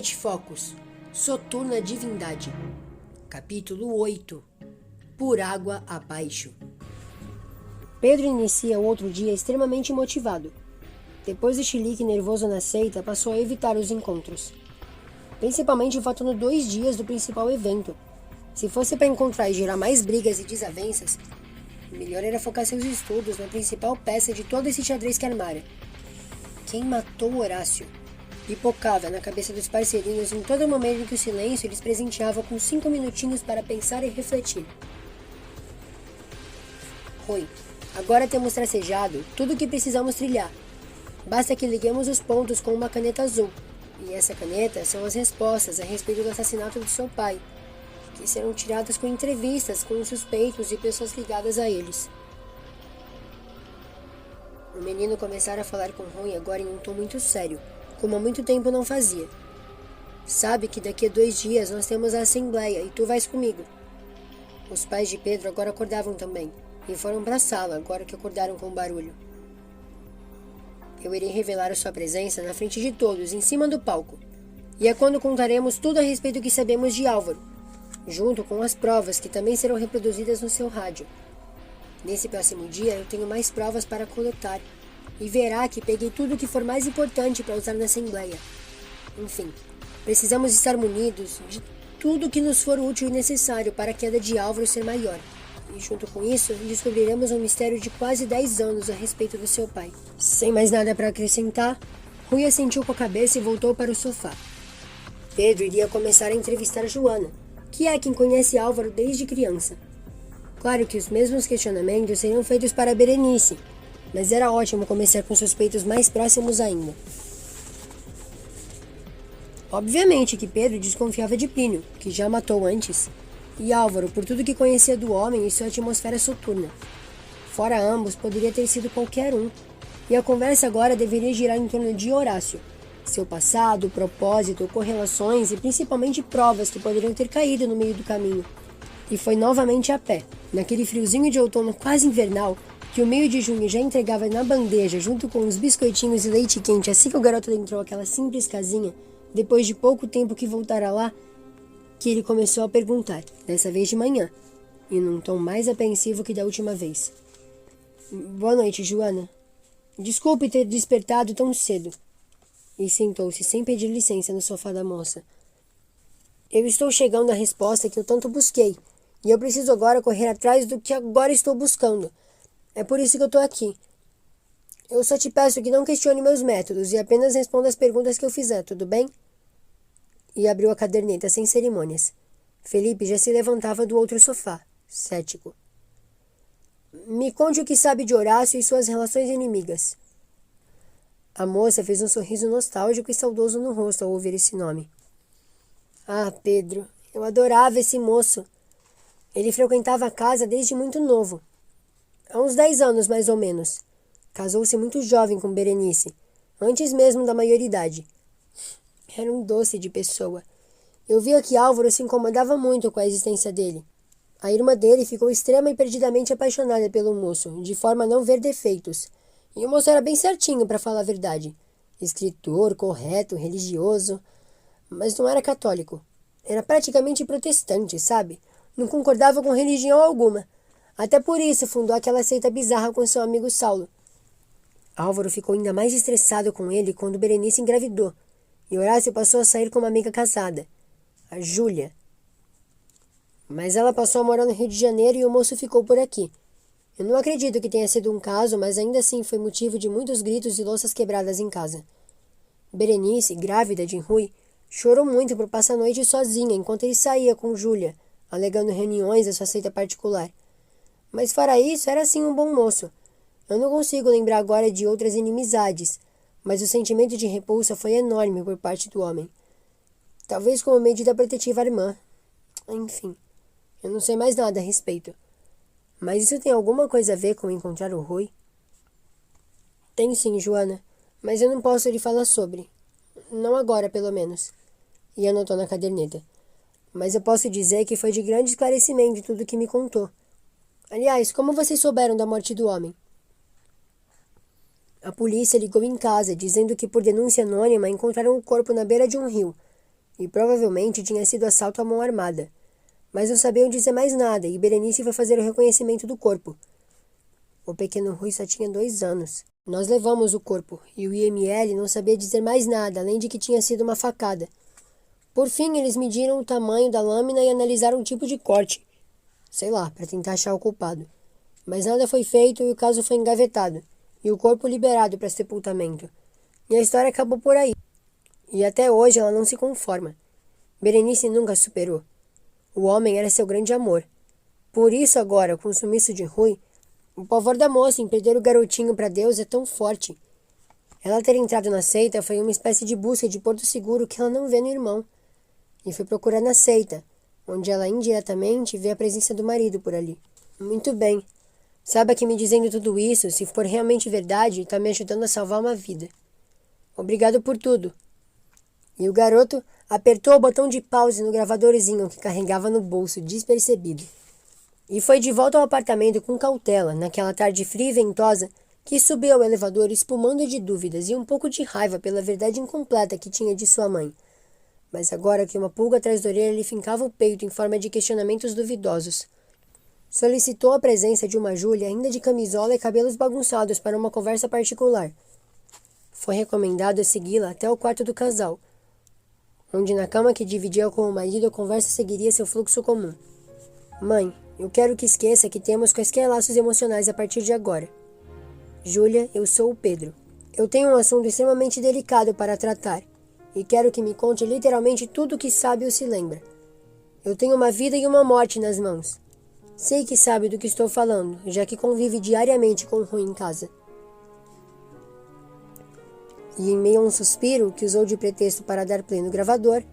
Night Focus, Soturna Divindade. Capítulo 8. Por água abaixo. Pedro inicia o outro dia extremamente motivado. Depois do chilique nervoso na seita, passou a evitar os encontros. Principalmente faltando 2 dias do principal evento. Se fosse para encontrar e gerar mais brigas e desavenças, melhor era focar seus estudos na principal peça de todo esse xadrez que armara. Quem matou Horácio? Pipocava na cabeça dos parceirinhos em todo momento em que o silêncio lhes presenteava com 5 minutinhos para pensar e refletir. Rui, agora temos tracejado tudo o que precisamos trilhar. Basta que liguemos os pontos com uma caneta azul. E essa caneta são as respostas a respeito do assassinato de seu pai, que serão tiradas com entrevistas com os suspeitos e pessoas ligadas a eles. O menino começara a falar com Rui agora em um tom muito sério, como há muito tempo não fazia. Sabe que daqui a 2 dias nós temos a assembleia e tu vais comigo. Os pais de Pedro agora acordavam também, e foram para a sala agora que acordaram com o barulho. Eu irei revelar a sua presença na frente de todos, em cima do palco. E é quando contaremos tudo a respeito do que sabemos de Álvaro, junto com as provas que também serão reproduzidas no seu rádio. Nesse próximo dia eu tenho mais provas para coletar, e verá que peguei tudo o que for mais importante para usar na assembleia. Enfim, precisamos estar munidos de tudo que nos for útil e necessário para a queda de Álvaro ser maior. E junto com isso, descobriremos um mistério de quase 10 anos a respeito do seu pai. Sem mais nada para acrescentar, Rui assentiu com a cabeça e voltou para o sofá. Pedro iria começar a entrevistar Joana, que é quem conhece Álvaro desde criança. Claro que os mesmos questionamentos seriam feitos para Berenice, mas era ótimo começar com suspeitos mais próximos ainda. Obviamente que Pedro desconfiava de Plínio, que já matou antes, e Álvaro por tudo que conhecia do homem e sua atmosfera soturna. Fora ambos, poderia ter sido qualquer um, e a conversa agora deveria girar em torno de Horácio, seu passado, propósito, correlações e principalmente provas que poderiam ter caído no meio do caminho. E foi novamente a pé, naquele friozinho de outono quase invernal, que o meio de junho já entregava na bandeja junto com os biscoitinhos e leite quente assim que o garoto adentrou aquela simples casinha, depois de pouco tempo que voltara lá, que ele começou a perguntar, dessa vez de manhã, e num tom mais apreensivo que da última vez. Boa noite, Joana. Desculpe ter despertado tão cedo. E sentou-se sem pedir licença no sofá da moça. Eu estou chegando à resposta que eu tanto busquei, e eu preciso agora correr atrás do que agora estou buscando. É por isso que eu estou aqui. Eu só te peço que não questione meus métodos e apenas responda as perguntas que eu fizer, tudo bem? E abriu a caderneta sem cerimônias. Felipe já se levantava do outro sofá, cético. Me conte o que sabe de Horácio e suas relações inimigas. A moça fez um sorriso nostálgico e saudoso no rosto ao ouvir esse nome. Ah, Pedro, eu adorava esse moço. Ele frequentava a casa desde muito novo. Há uns 10 anos, mais ou menos. Casou-se muito jovem com Berenice, antes mesmo da maioridade. Era um doce de pessoa. Eu via que Álvaro se incomodava muito com a existência dele. A irmã dele ficou extrema e perdidamente apaixonada pelo moço, de forma a não ver defeitos. E o moço era bem certinho, para falar a verdade. Escritor, correto, religioso. Mas não era católico. Era praticamente protestante, sabe? Não concordava com religião alguma. Até por isso fundou aquela seita bizarra com seu amigo Saulo. Álvaro ficou ainda mais estressado com ele quando Berenice engravidou, e Horácio passou a sair com uma amiga casada, a Júlia. Mas ela passou a morar no Rio de Janeiro e o moço ficou por aqui. Eu não acredito que tenha sido um caso, mas ainda assim foi motivo de muitos gritos e louças quebradas em casa. Berenice, grávida de Rui, chorou muito por passar a noite sozinha enquanto ele saía com Júlia, alegando reuniões da sua seita particular. Mas fora isso, era sim um bom moço. Eu não consigo lembrar agora de outras inimizades, mas o sentimento de repulsa foi enorme por parte do homem. Talvez como medida protetiva à irmã. Enfim, eu não sei mais nada a respeito. Mas isso tem alguma coisa a ver com encontrar o Rui? Tem sim, Joana, mas eu não posso lhe falar sobre. Não agora, pelo menos. E anotou na caderneta. Mas eu posso dizer que foi de grande esclarecimento tudo que me contou. Aliás, como vocês souberam da morte do homem? A polícia ligou em casa, dizendo que por denúncia anônima encontraram o corpo na beira de um rio, e provavelmente tinha sido assalto à mão armada. Mas não sabiam dizer mais nada, e Berenice foi fazer o reconhecimento do corpo. O pequeno Rui só tinha 2 anos. Nós levamos o corpo, e o IML não sabia dizer mais nada, além de que tinha sido uma facada. Por fim, eles mediram o tamanho da lâmina e analisaram o tipo de corte. Sei lá, para tentar achar o culpado. Mas nada foi feito e o caso foi engavetado, e o corpo liberado para sepultamento. E a história acabou por aí. E até hoje ela não se conforma. Berenice nunca superou. O homem era seu grande amor. Por isso agora, com o sumiço de Rui, o pavor da moça em perder o garotinho para Deus é tão forte. Ela ter entrado na seita foi uma espécie de busca de porto seguro que ela não vê no irmão. E foi procurar na seita, onde ela indiretamente vê a presença do marido por ali. Muito bem. Saiba que me dizendo tudo isso, se for realmente verdade, está me ajudando a salvar uma vida. Obrigado por tudo. E o garoto apertou o botão de pause no gravadorzinho que carregava no bolso, despercebido. E foi de volta ao apartamento com cautela, naquela tarde fria e ventosa, que subiu ao elevador espumando de dúvidas e um pouco de raiva pela verdade incompleta que tinha de sua mãe. Mas agora que uma pulga atrás da orelha lhe fincava o peito em forma de questionamentos duvidosos. Solicitou a presença de uma Júlia ainda de camisola e cabelos bagunçados para uma conversa particular. Foi recomendado segui-la até o quarto do casal, onde na cama que dividia com o marido a conversa seguiria seu fluxo comum. Mãe, eu quero que esqueça que temos quaisquer laços emocionais a partir de agora. Júlia, eu sou o Pedro. Eu tenho um assunto extremamente delicado para tratar, e quero que me conte literalmente tudo o que sabe ou se lembra. Eu tenho uma vida e uma morte nas mãos. Sei que sabe do que estou falando, já que convive diariamente com o Rui em casa. E em meio a um suspiro, que usou de pretexto para dar play no gravador,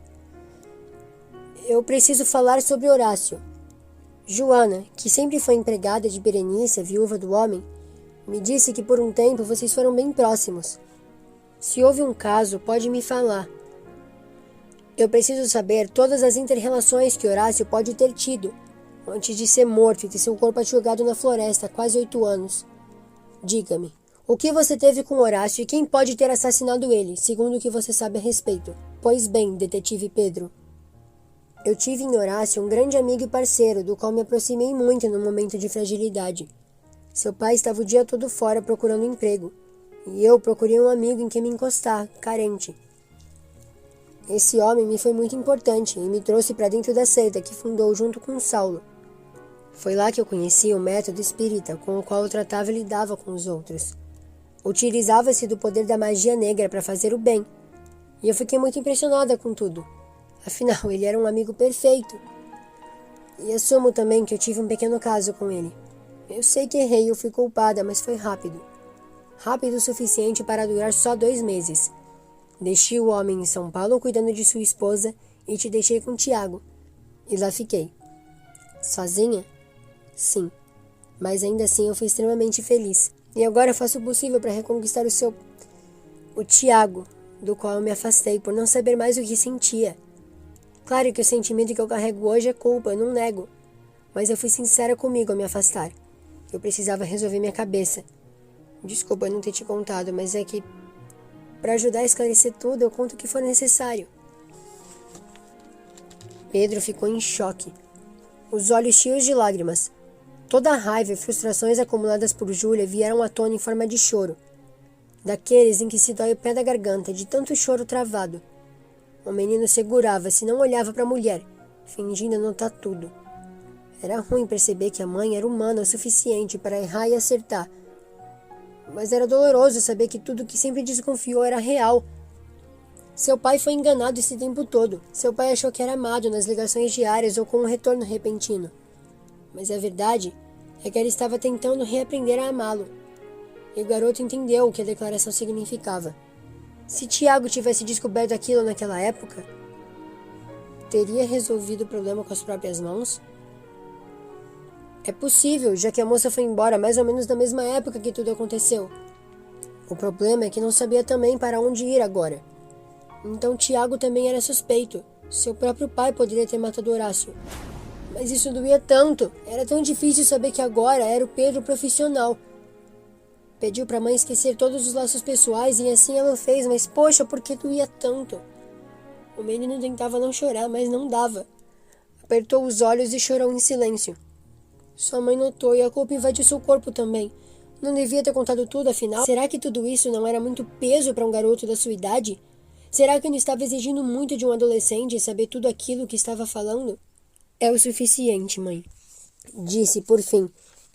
eu preciso falar sobre Horácio. Joana, que sempre foi empregada de Berenice, a viúva do homem, me disse que por um tempo vocês foram bem próximos. Se houve um caso, pode me falar. Eu preciso saber todas as inter-relações que Horácio pode ter tido, antes de ser morto e ter seu corpo jogado na floresta há quase 8 anos. Diga-me, o que você teve com Horácio e quem pode ter assassinado ele, segundo o que você sabe a respeito? Pois bem, detetive Pedro. Eu tive em Horácio um grande amigo e parceiro, do qual me aproximei muito no momento de fragilidade. Seu pai estava o dia todo fora procurando emprego, e eu procurei um amigo em quem me encostar, carente. Esse homem me foi muito importante e me trouxe para dentro da seita que fundou junto com Saulo. Foi lá que eu conheci o método espírita, com o qual eu tratava e lidava com os outros. Utilizava-se do poder da magia negra para fazer o bem, e eu fiquei muito impressionada com tudo. Afinal, ele era um amigo perfeito. E assumo também que eu tive um pequeno caso com ele. Eu sei que errei e eu fui culpada, mas foi rápido. Rápido o suficiente para durar só 2 meses. Deixei o homem em São Paulo cuidando de sua esposa e te deixei com Tiago. E lá fiquei. Sozinha? Sim. Mas ainda assim eu fui extremamente feliz. E agora faço o possível para reconquistar o Tiago, do qual eu me afastei por não saber mais o que sentia. Claro que o sentimento que eu carrego hoje é culpa, eu não nego. Mas eu fui sincera comigo ao me afastar. Eu precisava resolver minha cabeça. Desculpa eu não ter te contado, mas é que, para ajudar a esclarecer tudo, eu conto o que for necessário. Pedro ficou em choque, os olhos cheios de lágrimas. Toda a raiva e frustrações acumuladas por Júlia vieram à tona em forma de choro, daqueles em que se dói o pé da garganta de tanto choro travado. O menino segurava-se e não olhava para a mulher, fingindo notar tudo. Era ruim perceber que a mãe era humana o suficiente para errar e acertar. Mas era doloroso saber que tudo que sempre desconfiou era real. Seu pai foi enganado esse tempo todo. Seu pai achou que era amado nas ligações diárias ou com um retorno repentino. Mas a verdade é que ela estava tentando reaprender a amá-lo. E o garoto entendeu o que a declaração significava. Se Tiago tivesse descoberto aquilo naquela época, teria resolvido o problema com as próprias mãos? É possível, já que a moça foi embora mais ou menos na mesma época que tudo aconteceu. O problema é que não sabia também para onde ir agora. Então Tiago também era suspeito. Seu próprio pai poderia ter matado Horácio. Mas isso doía tanto. Era tão difícil saber que agora era o Pedro profissional. Pediu para a mãe esquecer todos os laços pessoais e assim ela o fez, mas poxa, por que doía tanto? O menino tentava não chorar, mas não dava. Apertou os olhos e chorou em silêncio. Sua mãe notou e a culpa invadiu seu corpo também. Não devia ter contado tudo, afinal. Será que tudo isso não era muito peso para um garoto da sua idade? Será que não estava exigindo muito de um adolescente saber tudo aquilo que estava falando? É o suficiente, mãe, disse por fim,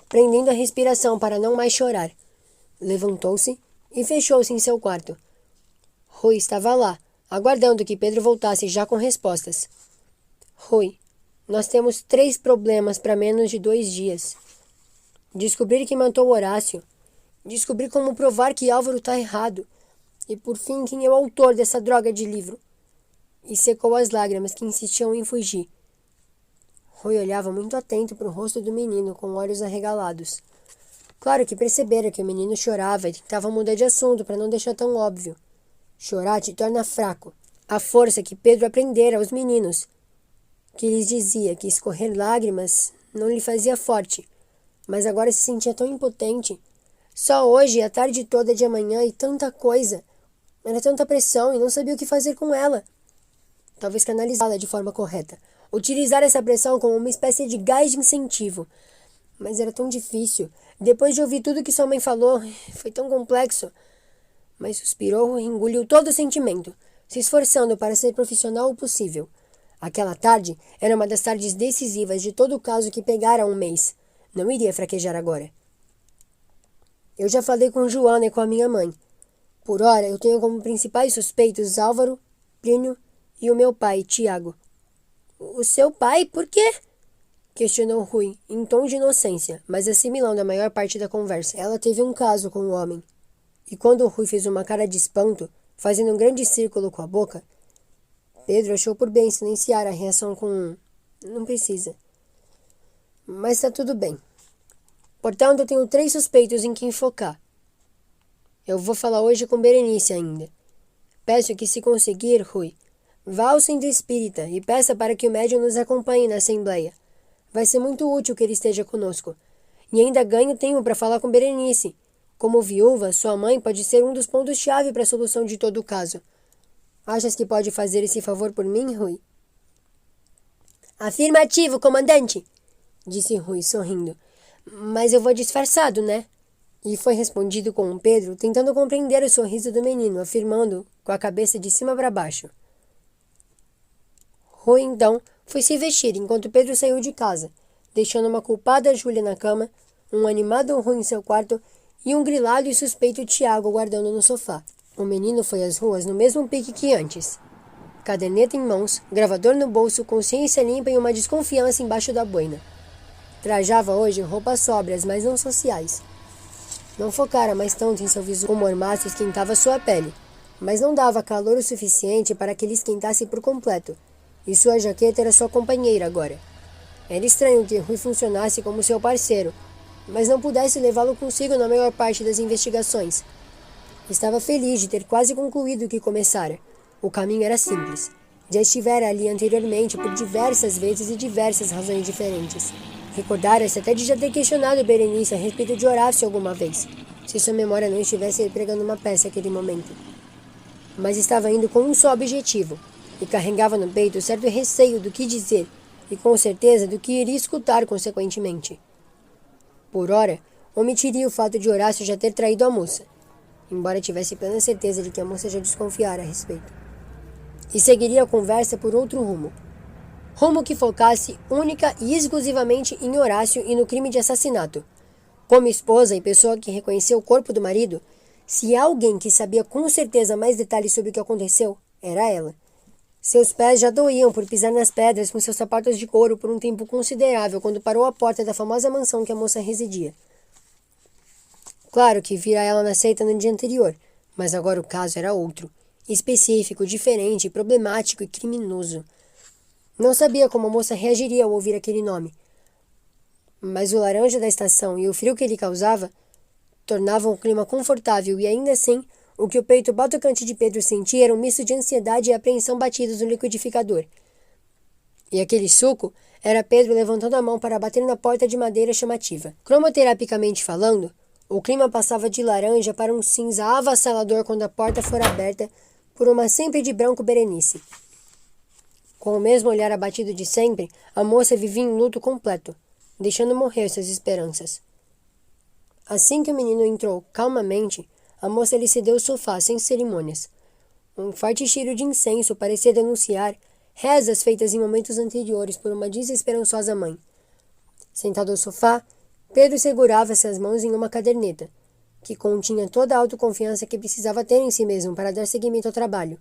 prendendo a respiração para não mais chorar. Levantou-se e fechou-se em seu quarto. Rui estava lá, aguardando que Pedro voltasse já com respostas. Rui, nós temos 3 problemas para menos de 2 dias. Descobrir quem matou Horácio. Descobrir como provar que Álvaro está errado. E por fim, quem é o autor dessa droga de livro. E secou as lágrimas que insistiam em fugir. Rui olhava muito atento para o rosto do menino, com olhos arregalados. Claro que percebera que o menino chorava e tentava mudar de assunto para não deixar tão óbvio. Chorar te torna fraco. A força que Pedro aprendera aos meninos, que lhes dizia que escorrer lágrimas não lhe fazia forte, mas agora se sentia tão impotente. Só hoje, a tarde toda de amanhã e tanta coisa. Era tanta pressão e não sabia o que fazer com ela. Talvez canalizá-la de forma correta. Utilizar essa pressão como uma espécie de gás de incentivo. Mas era tão difícil. Depois de ouvir tudo que sua mãe falou, foi tão complexo. Mas suspirou e engoliu todo o sentimento, se esforçando para ser profissional o possível. Aquela tarde era uma das tardes decisivas de todo o caso que pegara há um mês. Não iria fraquejar agora. Eu já falei com Joana e com a minha mãe. Por ora, eu tenho como principais suspeitos Álvaro, Plínio e o meu pai, Tiago. O seu pai? Por quê? Questionou Rui, em tom de inocência, mas assimilando a maior parte da conversa. Ela teve um caso com o homem. E quando Rui fez uma cara de espanto, fazendo um grande círculo com a boca, Pedro achou por bem silenciar a reação com um "não precisa". Mas está tudo bem. Portanto, eu tenho 3 suspeitos em quem focar. Eu vou falar hoje com Berenice ainda. Peço que, se conseguir, Rui, vá ao centro espírita e peça para que o médium nos acompanhe na assembleia. Vai ser muito útil que ele esteja conosco. E ainda ganho tempo para falar com Berenice. Como viúva, sua mãe pode ser um dos pontos-chave para a solução de todo o caso. Achas que pode fazer esse favor por mim, Rui? Afirmativo, comandante, disse Rui, sorrindo. Mas eu vou disfarçado, né? E foi respondido com Pedro, tentando compreender o sorriso do menino, afirmando com a cabeça de cima para baixo. Rui, então, foi se vestir enquanto Pedro saiu de casa, deixando uma culpada Júlia na cama, um animado Rui em seu quarto e um grilado e suspeito Tiago guardando no sofá. O menino foi às ruas no mesmo pique que antes. Caderneta em mãos, gravador no bolso, consciência limpa e uma desconfiança embaixo da boina. Trajava hoje roupas sóbrias, mas não sociais. Não focara mais tanto em seu visual. O mormaço esquentava sua pele, mas não dava calor o suficiente para que ele esquentasse por completo, e sua jaqueta era sua companheira agora. Era estranho que Rui funcionasse como seu parceiro, mas não pudesse levá-lo consigo na maior parte das investigações. Estava feliz de ter quase concluído o que começara. O caminho era simples. Já estivera ali anteriormente por diversas vezes e diversas razões diferentes. Recordara-se até de já ter questionado Berenice a respeito de Horácio alguma vez, se sua memória não estivesse pregando uma peça naquele momento. Mas estava indo com um só objetivo, e carregava no peito certo receio do que dizer, e com certeza do que iria escutar consequentemente. Por ora, omitiria o fato de Horácio já ter traído a moça, embora tivesse plena certeza de que a moça já desconfiara a respeito. E seguiria a conversa por outro rumo. Rumo que focasse única e exclusivamente em Horácio e no crime de assassinato. Como esposa e pessoa que reconheceu o corpo do marido, se há alguém que sabia com certeza mais detalhes sobre o que aconteceu, era ela. Seus pés já doíam por pisar nas pedras com seus sapatos de couro por um tempo considerável quando parou à porta da famosa mansão que a moça residia. Claro que vira ela na seita no dia anterior, mas agora o caso era outro, específico, diferente, problemático e criminoso. Não sabia como a moça reagiria ao ouvir aquele nome, mas o laranja da estação e o frio que ele causava tornavam o clima confortável e ainda assim, o que o peito batucante de Pedro sentia era um misto de ansiedade e apreensão batidos no liquidificador. E aquele suco era Pedro levantando a mão para bater na porta de madeira chamativa. Cromoterapicamente falando, o clima passava de laranja para um cinza avassalador quando a porta fora aberta por uma sempre de branco Berenice. Com o mesmo olhar abatido de sempre, a moça vivia em luto completo, deixando morrer suas esperanças. Assim que o menino entrou calmamente, a moça lhe cedeu o sofá sem cerimônias. Um forte cheiro de incenso parecia denunciar rezas feitas em momentos anteriores por uma desesperançosa mãe. Sentado ao sofá, Pedro segurava-se as mãos em uma caderneta, que continha toda a autoconfiança que precisava ter em si mesmo para dar seguimento ao trabalho.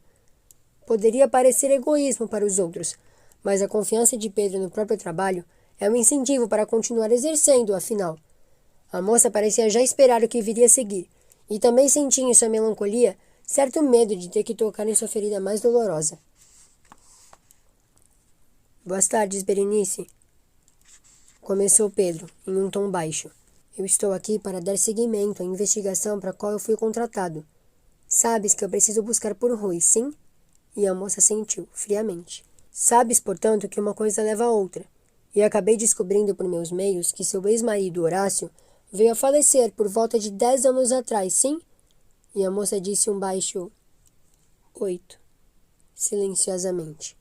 Poderia parecer egoísmo para os outros, mas a confiança de Pedro no próprio trabalho é um incentivo para continuar exercendo, afinal. A moça parecia já esperar o que viria a seguir, e também sentia em sua melancolia certo medo de ter que tocar em sua ferida mais dolorosa. Boas tardes, Berenice. Começou Pedro, em um tom baixo. Eu estou aqui para dar seguimento à investigação para a qual eu fui contratado. Sabes que eu preciso buscar por Rui, sim? E a moça sentiu, friamente. Sabes, portanto, que uma coisa leva a outra. E acabei descobrindo por meus meios que seu ex-marido, Horácio, veio a falecer por volta de 10 anos atrás, sim? E a moça disse um baixo 8, silenciosamente.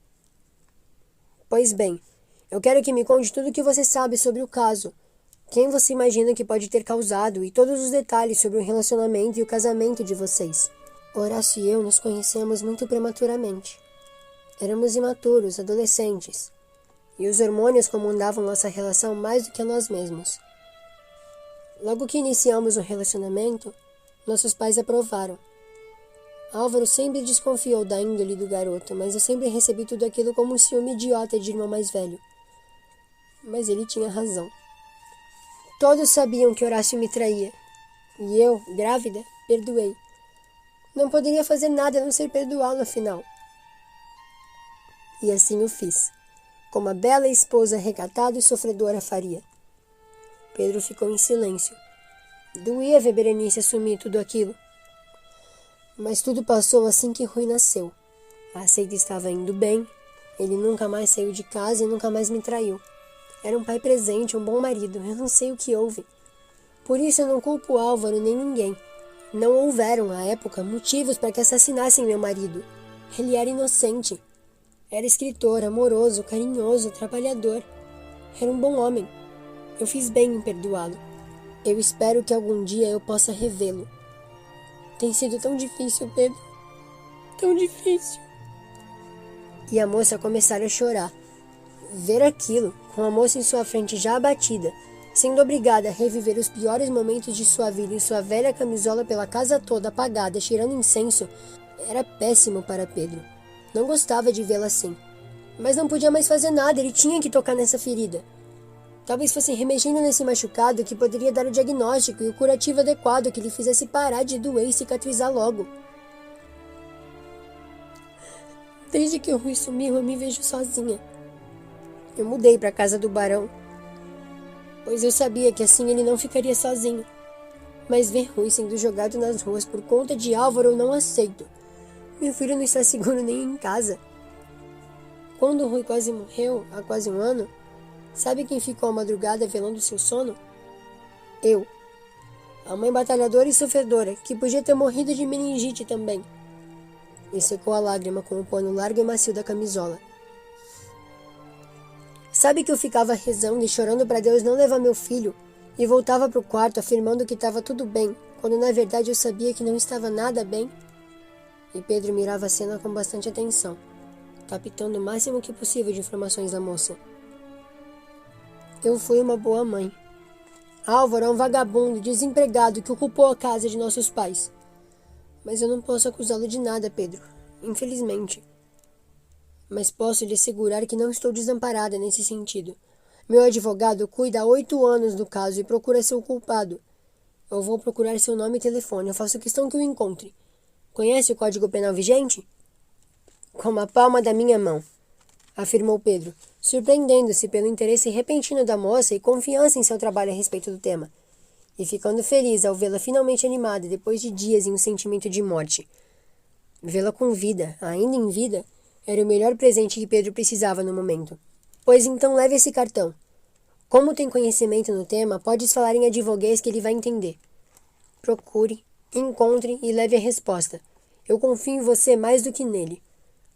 Pois bem, eu quero que me conte tudo o que você sabe sobre o caso. Quem você imagina que pode ter causado e todos os detalhes sobre o relacionamento e o casamento de vocês. Horácio e eu nos conhecemos muito prematuramente. Éramos imaturos, adolescentes, e os hormônios comandavam nossa relação mais do que a nós mesmos. Logo que iniciamos o relacionamento, nossos pais aprovaram. Álvaro sempre desconfiou da índole do garoto, mas eu sempre recebi tudo aquilo como um ciúme idiota de irmão mais velho. Mas ele tinha razão. Todos sabiam que Horácio me traía, e eu, grávida, perdoei. Não poderia fazer nada a não ser perdoá-lo, afinal. E assim o fiz, como a bela esposa recatada e sofredora faria. Pedro ficou em silêncio. Doía ver Berenice assumir tudo aquilo. Mas tudo passou assim que Rui nasceu. A aceita estava indo bem, ele nunca mais saiu de casa e nunca mais me traiu. Era um pai presente, um bom marido, eu não sei o que houve. Por isso eu não culpo Álvaro nem ninguém. Não houveram, à época, motivos para que assassinassem meu marido. Ele era inocente. Era escritor, amoroso, carinhoso, trabalhador. Era um bom homem. Eu fiz bem em perdoá-lo. Eu espero que algum dia eu possa revê-lo. Tem sido tão difícil, Pedro. Tão difícil. E a moça começara a chorar. Ver aquilo, com a moça em sua frente já abatida, sendo obrigada a reviver os piores momentos de sua vida em sua velha camisola pela casa toda apagada, cheirando incenso, era péssimo para Pedro. Não gostava de vê-la assim. Mas não podia mais fazer nada, ele tinha que tocar nessa ferida. Talvez fosse remexendo nesse machucado que poderia dar o diagnóstico e o curativo adequado que lhe fizesse parar de doer e cicatrizar logo. Desde que o Rui sumiu, eu me vejo sozinha. Eu mudei para a casa do barão, pois eu sabia que assim ele não ficaria sozinho. Mas ver Rui sendo jogado nas ruas por conta de Álvaro eu não aceito. Meu filho não está seguro nem em casa. Quando o Rui quase morreu, há quase um ano, sabe quem ficou à madrugada velando seu sono? Eu. A mãe batalhadora e sofredora, que podia ter morrido de meningite também. E secou a lágrima com o pano largo e macio da camisola. Sabe que eu ficava rezando e chorando para Deus não levar meu filho e voltava para o quarto afirmando que estava tudo bem, quando na verdade eu sabia que não estava nada bem? E Pedro mirava a cena com bastante atenção, captando o máximo que possível de informações da moça. Eu fui uma boa mãe. Álvaro é um vagabundo, desempregado que ocupou a casa de nossos pais. Mas eu não posso acusá-lo de nada, Pedro, infelizmente. Mas posso lhe assegurar que não estou desamparada nesse sentido. Meu advogado cuida há 8 anos do caso e procura seu culpado. Eu vou procurar seu nome e telefone. Eu faço questão que o encontre. Conhece o Código Penal vigente? Como a palma da minha mão, afirmou Pedro, surpreendendo-se pelo interesse repentino da moça e confiança em seu trabalho a respeito do tema, e ficando feliz ao vê-la finalmente animada depois de dias em um sentimento de morte. Vê-la com vida, ainda em vida, era o melhor presente que Pedro precisava no momento. Pois então leve esse cartão. Como tem conhecimento no tema, podes falar em advoguês que ele vai entender. Procure, encontre e leve a resposta. Eu confio em você mais do que nele.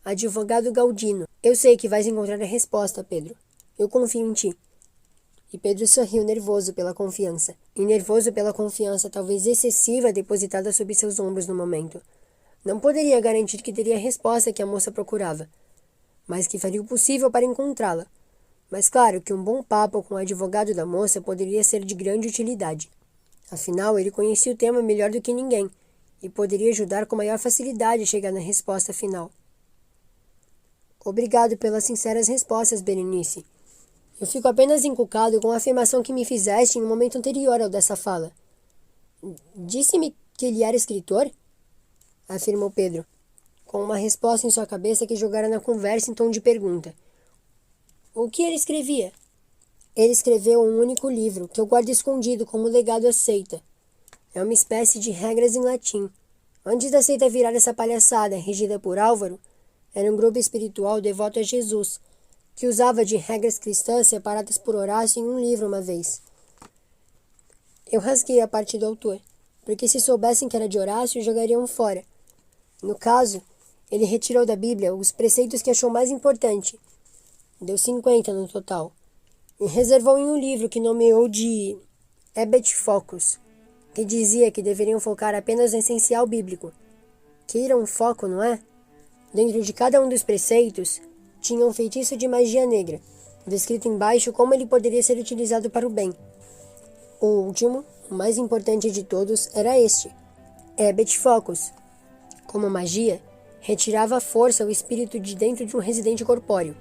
Advogado Galdino, eu sei que vais encontrar a resposta, Pedro. Eu confio em ti. E Pedro sorriu nervoso pela confiança. E nervoso pela confiança talvez excessiva depositada sobre seus ombros no momento. Não poderia garantir que teria a resposta que a moça procurava, mas que faria o possível para encontrá-la. Mas claro que um bom papo com o advogado da moça poderia ser de grande utilidade. Afinal, ele conhecia o tema melhor do que ninguém, e poderia ajudar com maior facilidade a chegar na resposta final. Obrigado pelas sinceras respostas, Berenice. Eu fico apenas encucado com a afirmação que me fizeste em um momento anterior ao dessa fala. Disse-me que ele era escritor? Afirmou Pedro, com uma resposta em sua cabeça que jogara na conversa em tom de pergunta. O que ele escrevia? Ele escreveu um único livro, que eu guardo escondido como legado à seita. É uma espécie de regras em latim. Antes da seita virar essa palhaçada, regida por Álvaro, era um grupo espiritual devoto a Jesus, que usava de regras cristãs separadas por Horácio em um livro uma vez. Eu rasguei a parte do autor, porque se soubessem que era de Horácio, jogariam fora. No caso, ele retirou da Bíblia os preceitos que achou mais importante. Deu 50 no total. E reservou em um livro que nomeou de Hebet Focus, que dizia que deveriam focar apenas no essencial bíblico. Queira um foco, não é? Dentro de cada um dos preceitos, tinha um feitiço de magia negra, descrito embaixo como ele poderia ser utilizado para o bem. O último, o mais importante de todos, era este, Hebet Focus. Como magia, retirava a força ou espírito de dentro de um residente corpóreo.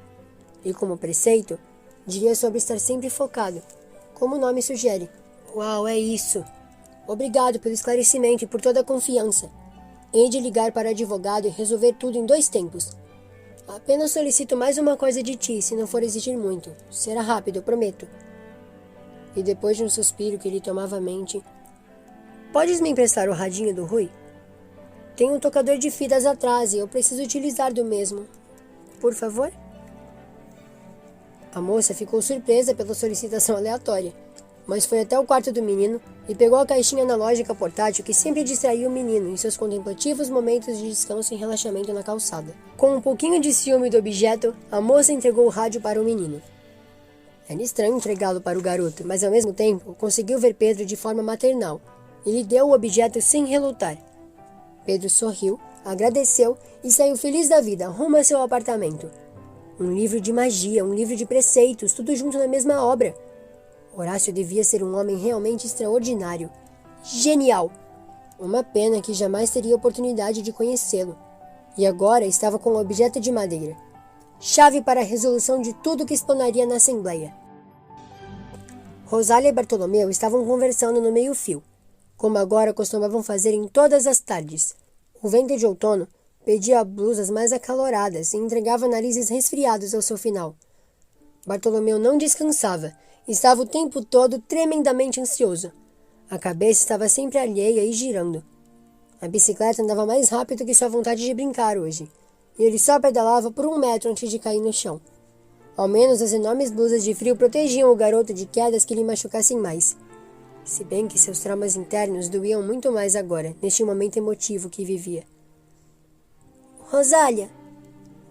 E como preceito, diria sobre estar sempre focado, como o nome sugere. Uau, é isso! Obrigado pelo esclarecimento e por toda a confiança. Hei de ligar para o advogado e resolver tudo em 2 tempos. Apenas solicito mais uma coisa de ti, se não for exigir muito. Será rápido, eu prometo. E depois de um suspiro que lhe tomava a mente, podes me emprestar o radinho do Rui? Tem um tocador de fitas atrás e eu preciso utilizar do mesmo. Por favor? A moça ficou surpresa pela solicitação aleatória, mas foi até o quarto do menino e pegou a caixinha analógica portátil que sempre distraía o menino em seus contemplativos momentos de descanso e relaxamento na calçada. Com um pouquinho de ciúme do objeto, a moça entregou o rádio para o menino. Era estranho entregá-lo para o garoto, mas ao mesmo tempo conseguiu ver Pedro de forma maternal e lhe deu o objeto sem relutar. Pedro sorriu, agradeceu e saiu feliz da vida rumo a seu apartamento. Um livro de magia, um livro de preceitos, tudo junto na mesma obra. Horácio devia ser um homem realmente extraordinário. Genial! Uma pena que jamais teria oportunidade de conhecê-lo. E agora estava com um objeto de madeira. Chave para a resolução de tudo que explanaria na Assembleia. Rosália e Bartolomeu estavam conversando no meio-fio, como agora costumavam fazer em todas as tardes. O vento de outono pedia blusas mais acaloradas e entregava narizes resfriados ao seu final. Bartolomeu não descansava. Estava o tempo todo tremendamente ansioso. A cabeça estava sempre alheia e girando. A bicicleta andava mais rápido que sua vontade de brincar hoje, e ele só pedalava por 1 metro antes de cair no chão. Ao menos as enormes blusas de frio protegiam o garoto de quedas que lhe machucassem mais. Se bem que seus traumas internos doíam muito mais agora, neste momento emotivo que vivia. Rosália,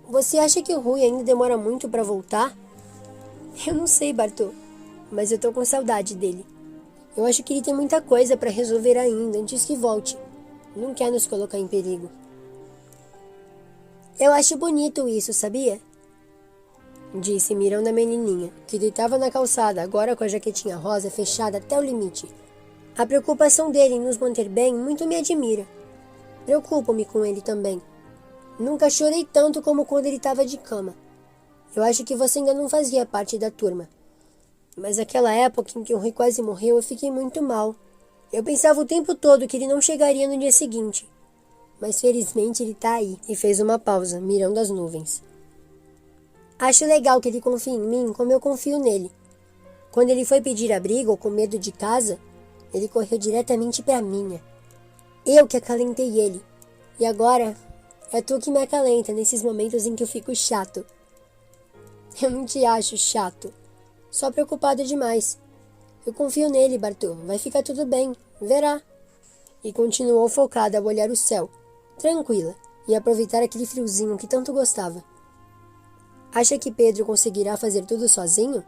você acha que o Rui ainda demora muito para voltar? Eu não sei, Bartô, mas eu tô com saudade dele. Eu acho que ele tem muita coisa para resolver ainda antes que volte. Não quer nos colocar em perigo. Eu acho bonito isso, sabia? Disse mirando a menininha, que deitava na calçada, agora com a jaquetinha rosa fechada até o limite. A preocupação dele em nos manter bem muito me admira. Preocupo-me com ele também. Nunca chorei tanto como quando ele estava de cama. Eu acho que você ainda não fazia parte da turma. Mas naquela época em que o Rui quase morreu, eu fiquei muito mal. Eu pensava o tempo todo que ele não chegaria no dia seguinte. Mas felizmente ele tá aí. E fez uma pausa, mirando as nuvens. Acho legal que ele confie em mim como eu confio nele. Quando ele foi pedir abrigo ou com medo de casa, ele correu diretamente para a minha. Eu que acalentei ele. E agora é tu que me acalenta nesses momentos em que eu fico chato. Eu não te acho chato. Só preocupado demais. Eu confio nele, Bartô. Vai ficar tudo bem. Verá. E continuou focada a olhar o céu, tranquila, e aproveitar aquele friozinho que tanto gostava. Acha que Pedro conseguirá fazer tudo sozinho?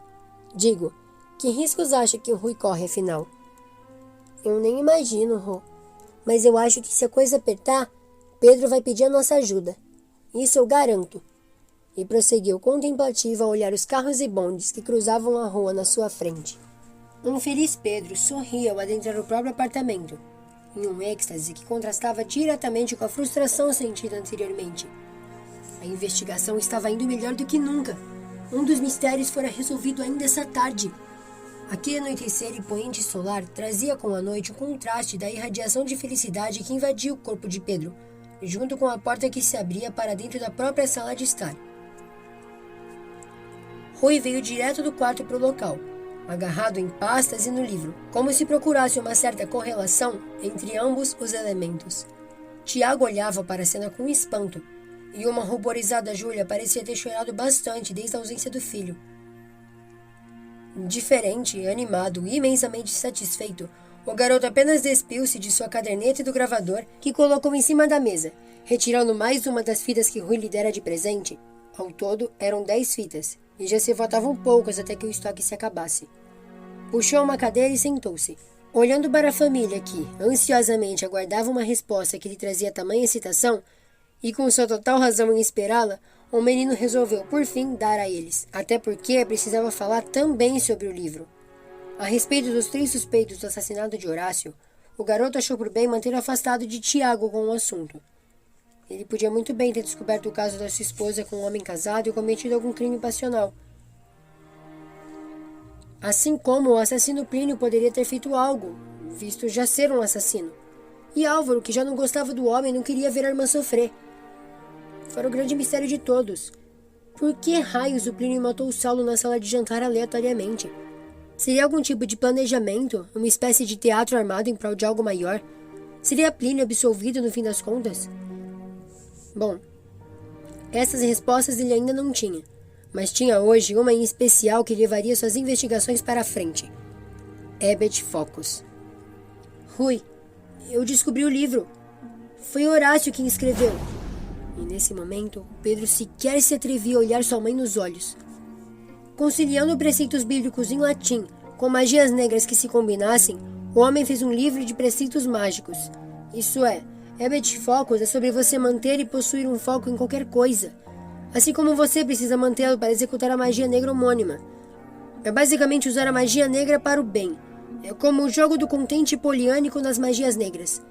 Digo, que riscos acha que o Rui corre, afinal? Eu nem imagino, Rô. Mas eu acho que se a coisa apertar, Pedro vai pedir a nossa ajuda. Isso eu garanto. E prosseguiu contemplativo a olhar os carros e bondes que cruzavam a rua na sua frente. Um feliz Pedro sorria ao adentrar o próprio apartamento, em um êxtase que contrastava diretamente com a frustração sentida anteriormente. A investigação estava indo melhor do que nunca. Um dos mistérios fora resolvido ainda essa tarde. Aquele anoitecer e poente solar trazia com a noite o contraste da irradiação de felicidade que invadia o corpo de Pedro, junto com a porta que se abria para dentro da própria sala de estar. Rui veio direto do quarto para o local, agarrado em pastas e no livro, como se procurasse uma certa correlação entre ambos os elementos. Tiago olhava para a cena com espanto, e uma ruborizada Júlia parecia ter chorado bastante desde a ausência do filho. Diferente, animado e imensamente satisfeito, o garoto apenas despiu-se de sua caderneta e do gravador, que colocou em cima da mesa, retirando mais uma das fitas que Rui lhe dera de presente. Ao todo, eram 10 fitas, e já se faltavam poucas até que o estoque se acabasse. Puxou uma cadeira e sentou-se, olhando para a família que, ansiosamente, aguardava uma resposta que lhe trazia tamanha excitação, e com sua total razão em esperá-la, o menino resolveu, por fim, dar a eles, até porque precisava falar também sobre o livro. A respeito dos 3 suspeitos do assassinato de Horácio, o garoto achou por bem manter afastado de Tiago com o assunto. Ele podia muito bem ter descoberto o caso da sua esposa com um homem casado e cometido algum crime passional. Assim como o assassino Plínio poderia ter feito algo, visto já ser um assassino. E Álvaro, que já não gostava do homem, não queria ver a irmã sofrer. Fora o grande mistério de todos. Por que raios o Plínio matou o Saulo na sala de jantar aleatoriamente? Seria algum tipo de planejamento, uma espécie de teatro armado em prol de algo maior? Seria Plínio absolvido no fim das contas? Bom, essas respostas ele ainda não tinha, mas tinha hoje uma em especial que levaria suas investigações para a frente. Herbert Focus. Rui, eu descobri o livro. Foi Horácio quem escreveu. E nesse momento, Pedro sequer se atrevia a olhar sua mãe nos olhos. Conciliando preceitos bíblicos em latim com magias negras que se combinassem, o homem fez um livro de preceitos mágicos. Isso é, Herbert Focus é sobre você manter e possuir um foco em qualquer coisa, assim como você precisa mantê-lo para executar a magia negra homônima. É basicamente usar a magia negra para o bem. É como o jogo do contente poliânico nas magias negras.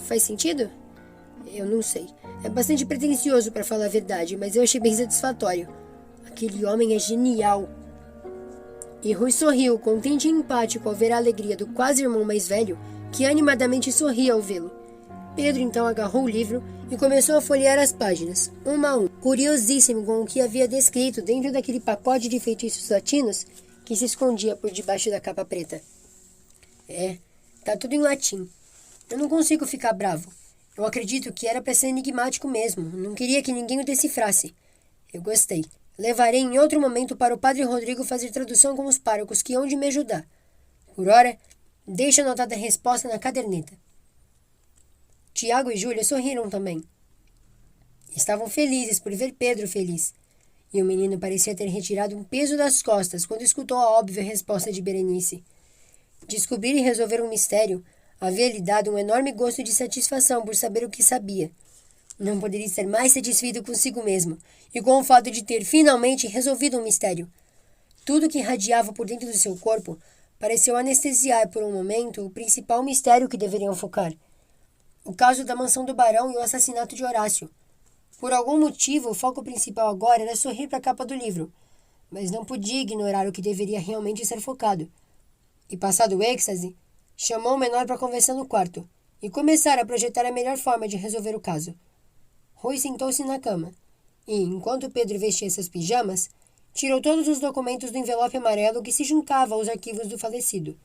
Faz sentido? Eu não sei. É bastante pretensioso para falar a verdade, mas eu achei bem satisfatório. Aquele homem é genial. E Rui sorriu, contente e empático ao ver a alegria do quase irmão mais velho, que animadamente sorria ao vê-lo. Pedro então agarrou o livro e começou a folhear as páginas, uma a uma, curiosíssimo com o que havia descrito dentro daquele pacote de feitiços latinos que se escondia por debaixo da capa preta. Tá tudo em latim. Eu não consigo ficar bravo. Eu acredito que era para ser enigmático mesmo. Não queria que ninguém o decifrasse. Eu gostei. Levarei em outro momento para o Padre Rodrigo fazer tradução com os párocos que hão de me ajudar. Por ora, deixe anotada a resposta na caderneta. Tiago e Júlia sorriram também. Estavam felizes por ver Pedro feliz. E o menino parecia ter retirado um peso das costas quando escutou a óbvia resposta de Berenice. Descobrir e resolver um mistério havia-lhe dado um enorme gosto de satisfação por saber o que sabia. Não poderia estar mais satisfeito consigo mesmo, e com o fato de ter finalmente resolvido um mistério. Tudo que irradiava por dentro do seu corpo pareceu anestesiar por um momento o principal mistério que deveriam focar. O caso da mansão do barão e o assassinato de Horácio. Por algum motivo, o foco principal agora era sorrir para a capa do livro, mas não podia ignorar o que deveria realmente ser focado. E passado o êxtase, chamou o menor para conversar no quarto e começar a projetar a melhor forma de resolver o caso. Rui sentou-se na cama e, enquanto Pedro vestia seus pijamas, tirou todos os documentos do envelope amarelo que se juntava aos arquivos do falecido.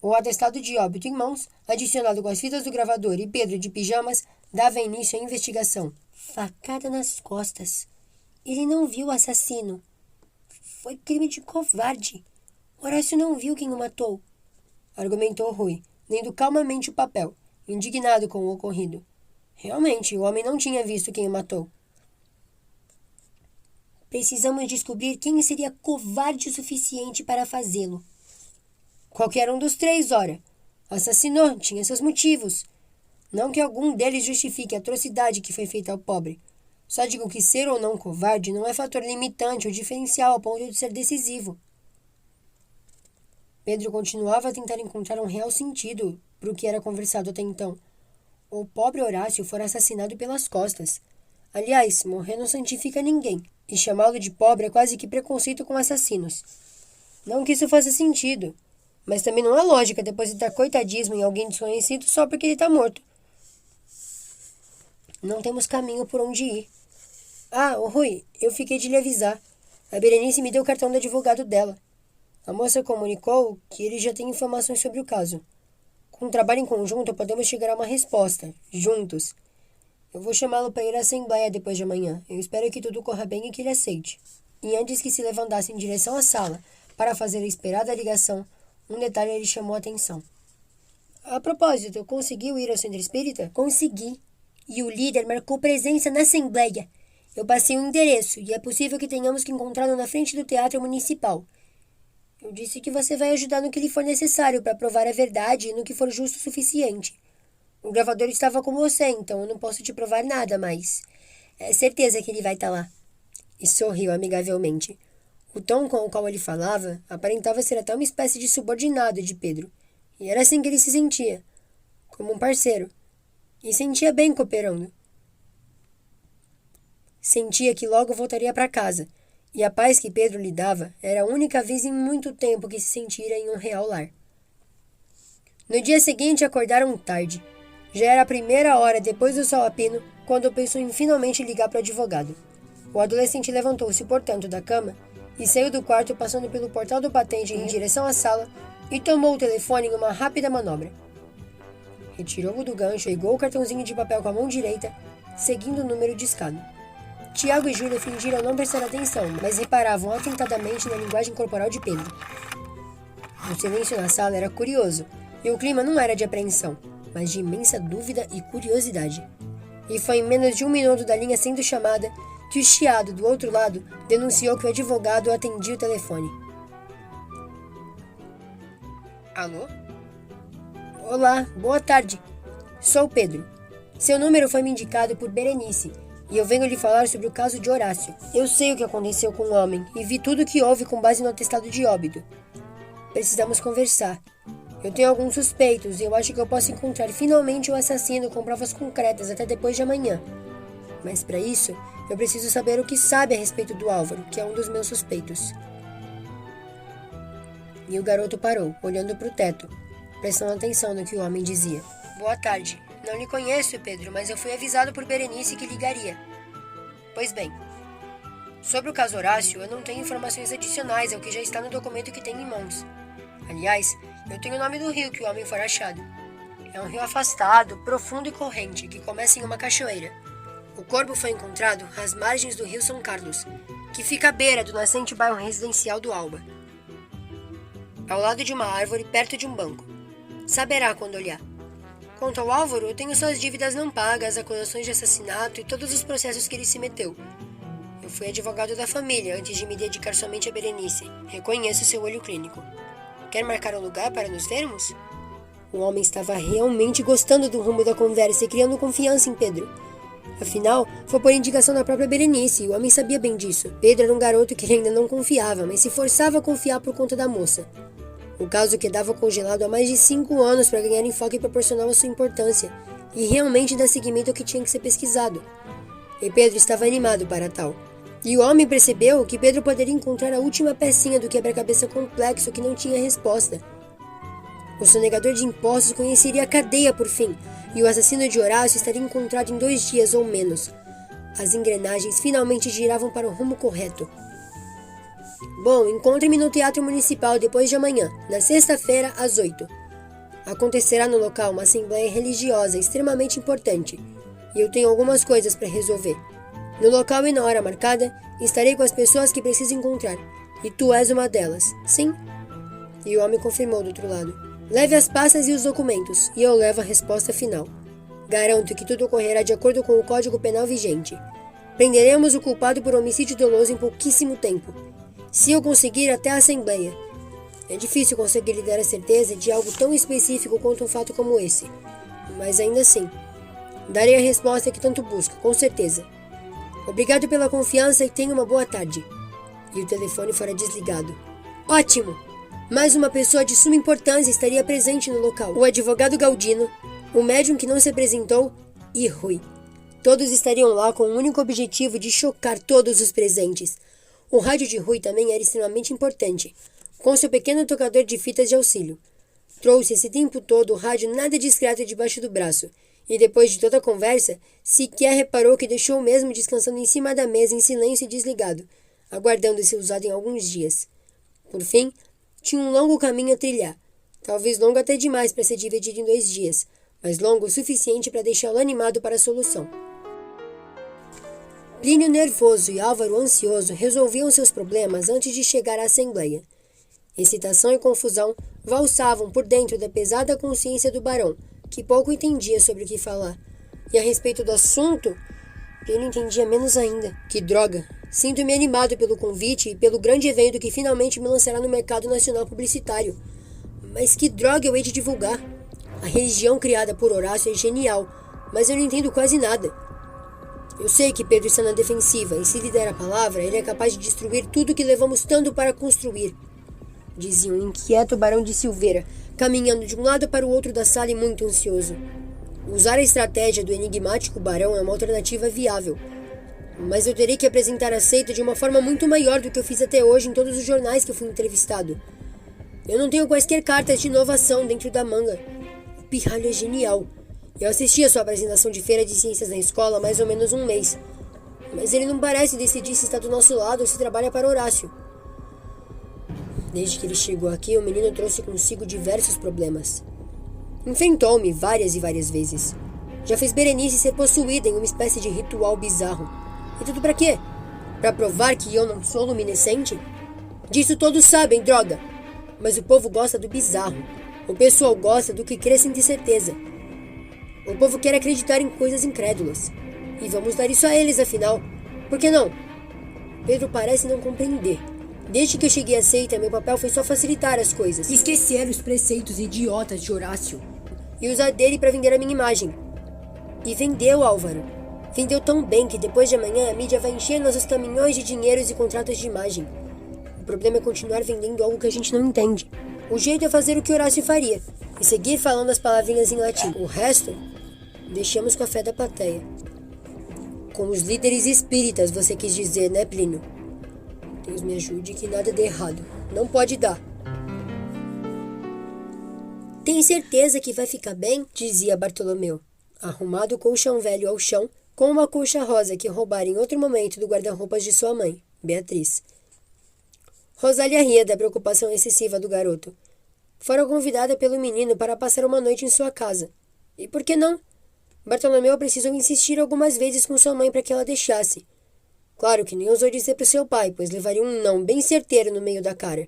O atestado de óbito em mãos, adicionado com as fitas do gravador e Pedro de pijamas, dava início à investigação. Facada nas costas. Ele não viu o assassino. Foi crime de covarde. Horácio não viu quem o matou, argumentou Rui, lendo calmamente o papel, indignado com o ocorrido. Realmente, o homem não tinha visto quem o matou. Precisamos descobrir quem seria covarde o suficiente para fazê-lo. Qualquer um dos três, ora. Assassinou, tinha seus motivos. Não que algum deles justifique a atrocidade que foi feita ao pobre. Só digo que ser ou não covarde não é fator limitante ou diferencial ao ponto de ser decisivo. Pedro continuava a tentar encontrar um real sentido para o que era conversado até então. O pobre Horácio fora assassinado pelas costas. Aliás, morrer não santifica ninguém, e chamá-lo de pobre é quase que preconceito com assassinos. Não que isso faça sentido, mas também não é lógica depositar coitadismo em alguém desconhecido só porque ele está morto. Não temos caminho por onde ir. Ah, ô Rui, eu fiquei de lhe avisar. A Berenice me deu o cartão do advogado dela. A moça comunicou que ele já tem informações sobre o caso. Com um trabalho em conjunto, podemos chegar a uma resposta, juntos. Eu vou chamá-lo para ir à Assembleia depois de amanhã. Eu espero que tudo corra bem e que ele aceite. E antes que se levantasse em direção à sala para fazer a esperada ligação, um detalhe lhe chamou a atenção. A propósito, conseguiu ir ao centro espírita? Consegui. E o líder marcou presença na Assembleia. Eu passei um endereço e é possível que tenhamos que encontrá-lo na frente do Teatro Municipal. Eu disse que você vai ajudar no que lhe for necessário para provar a verdade e no que for justo o suficiente. O gravador estava com você, então eu não posso te provar nada, mas é certeza que ele vai estar lá. E sorriu amigavelmente. O tom com o qual ele falava aparentava ser até uma espécie de subordinado de Pedro. E era assim que ele se sentia, como um parceiro. E sentia bem cooperando. Sentia que logo voltaria para casa. E a paz que Pedro lhe dava era a única vez em muito tempo que se sentira em um real lar. No dia seguinte acordaram tarde. Já era a primeira hora depois do sol a pino, quando pensou em finalmente ligar para o advogado. O adolescente levantou-se, portanto, da cama e saiu do quarto passando pelo portal do patente em direção à sala e tomou o telefone em uma rápida manobra. Retirou-o do gancho, pegou o cartãozinho de papel com a mão direita, seguindo o número discado. Tiago e Júlia fingiram não prestar atenção, mas reparavam atentadamente na linguagem corporal de Pedro. O silêncio na sala era curioso, e o clima não era de apreensão, mas de imensa dúvida e curiosidade. E foi em menos de um minuto da linha sendo chamada que o chiado do outro lado denunciou que o advogado atendia o telefone. Alô? Olá, boa tarde. Sou Pedro. Seu número foi me indicado por Berenice, e eu venho lhe falar sobre o caso de Horácio. Eu sei o que aconteceu com o homem e vi tudo o que houve com base no atestado de óbito. Precisamos conversar. Eu tenho alguns suspeitos e eu acho que eu posso encontrar finalmente o assassino com provas concretas até depois de amanhã. Mas para isso, eu preciso saber o que sabe a respeito do Álvaro, que é um dos meus suspeitos. E o garoto parou, olhando para o teto, prestando atenção no que o homem dizia. Boa tarde. Não lhe conheço, Pedro, mas eu fui avisado por Berenice que ligaria. Pois bem, sobre o caso Horácio, eu não tenho informações adicionais ao que já está no documento que tenho em mãos. Aliás, eu tenho o nome do rio que o homem foi achado. É um rio afastado, profundo e corrente, que começa em uma cachoeira. O corpo foi encontrado às margens do rio São Carlos, que fica à beira do nascente bairro residencial do Alba. Ao lado de uma árvore, perto de um banco. Saberá quando olhar. Quanto ao Álvaro, eu tenho suas dívidas não pagas, acusações de assassinato e todos os processos que ele se meteu. Eu fui advogado da família antes de me dedicar somente a Berenice. Reconheço seu olho clínico. Quer marcar um lugar para nos vermos? O homem estava realmente gostando do rumo da conversa e criando confiança em Pedro. Afinal, foi por indicação da própria Berenice e o homem sabia bem disso. Pedro era um garoto que ele ainda não confiava, mas se forçava a confiar por conta da moça. O caso quedava congelado há mais de 5 anos para ganhar enfoque proporcional à sua importância e realmente dar seguimento ao que tinha que ser pesquisado. E Pedro estava animado para tal. E o homem percebeu que Pedro poderia encontrar a última pecinha do quebra-cabeça complexo que não tinha resposta. O sonegador de impostos conheceria a cadeia por fim, e o assassino de Horácio estaria encontrado em 2 dias ou menos. As engrenagens finalmente giravam para o rumo correto. Bom, encontre-me no Teatro Municipal depois de amanhã, na sexta-feira, às 8. Acontecerá no local uma assembleia religiosa extremamente importante, e eu tenho algumas coisas para resolver. No local e na hora marcada, estarei com as pessoas que preciso encontrar, e tu és uma delas, sim? E o homem confirmou do outro lado. Leve as pastas e os documentos, e eu levo a resposta final. Garanto que tudo ocorrerá de acordo com o Código Penal vigente. Prenderemos o culpado por homicídio doloso em pouquíssimo tempo. Se eu conseguir, até a Assembleia. É difícil conseguir lhe dar a certeza de algo tão específico quanto um fato como esse. Mas ainda assim, darei a resposta que tanto busca, com certeza. Obrigado pela confiança e tenha uma boa tarde. E o telefone fora desligado. Ótimo! Mais uma pessoa de suma importância estaria presente no local. O advogado Galdino, o médium que não se apresentou e Rui. Todos estariam lá com o único objetivo de chocar todos os presentes. O rádio de Rui também era extremamente importante, com seu pequeno tocador de fitas de auxílio. Trouxe esse tempo todo o rádio nada discreto debaixo do braço, e depois de toda a conversa, sequer reparou que deixou o mesmo descansando em cima da mesa em silêncio e desligado, aguardando ser usado em alguns dias. Por fim, tinha um longo caminho a trilhar, talvez longo até demais para ser dividido em 2 dias, mas longo o suficiente para deixá-lo animado para a solução. Plínio nervoso e Álvaro ansioso resolviam seus problemas antes de chegar à Assembleia. Excitação e confusão valsavam por dentro da pesada consciência do barão, que pouco entendia sobre o que falar. E a respeito do assunto, Plínio entendia menos ainda. Que droga! Sinto-me animado pelo convite e pelo grande evento que finalmente me lançará no mercado nacional publicitário. Mas que droga eu hei de divulgar? A religião criada por Horácio é genial, mas eu não entendo quase nada. Eu sei que Pedro está na defensiva, e se lhe der a palavra, ele é capaz de destruir tudo que levamos tanto para construir, dizia um inquieto barão de Silveira, caminhando de um lado para o outro da sala e muito ansioso. Usar a estratégia do enigmático barão é uma alternativa viável, mas eu terei que apresentar a seita de uma forma muito maior do que eu fiz até hoje em todos os jornais que eu fui entrevistado. Eu não tenho quaisquer cartas de inovação dentro da manga. O pirralho é genial. Eu assisti a sua apresentação de feira de ciências na escola há mais ou menos um mês. Mas ele não parece decidir se está do nosso lado ou se trabalha para Horácio. Desde que ele chegou aqui, o menino trouxe consigo diversos problemas. Enfrentou-me várias e várias vezes. Já fez Berenice ser possuída em uma espécie de ritual bizarro. E tudo para quê? Para provar que eu não sou luminescente? Disso todos sabem, droga! Mas o povo gosta do bizarro. O pessoal gosta do que crê sem ter certeza. O povo quer acreditar em coisas incrédulas. E vamos dar isso a eles, afinal. Por que não? Pedro parece não compreender. Desde que eu cheguei à seita, meu papel foi só facilitar as coisas. Esquecer os preceitos idiotas de Horácio. E usar dele para vender a minha imagem. E vendeu, Álvaro. Vendeu tão bem que depois de amanhã a mídia vai encher nossos caminhões de dinheiros e contratos de imagem. O problema é continuar vendendo algo que a gente não entende. O jeito é fazer o que Horácio faria. E seguir falando as palavrinhas em latim. O resto, deixamos com a fé da plateia. Com os líderes espíritas, você quis dizer, né, Plínio? Deus me ajude que nada dê errado. Não pode dar. Tem certeza que vai ficar bem? Dizia Bartolomeu, arrumado o colchão velho ao chão, com uma colcha rosa que roubara em outro momento do guarda-roupas de sua mãe, Beatriz. Rosália ria da preocupação excessiva do garoto. Fora convidada pelo menino para passar uma noite em sua casa. E por que não? Bartolomeu precisou insistir algumas vezes com sua mãe para que ela deixasse. Claro que nem ousou dizer para seu pai, pois levaria um não bem certeiro no meio da cara.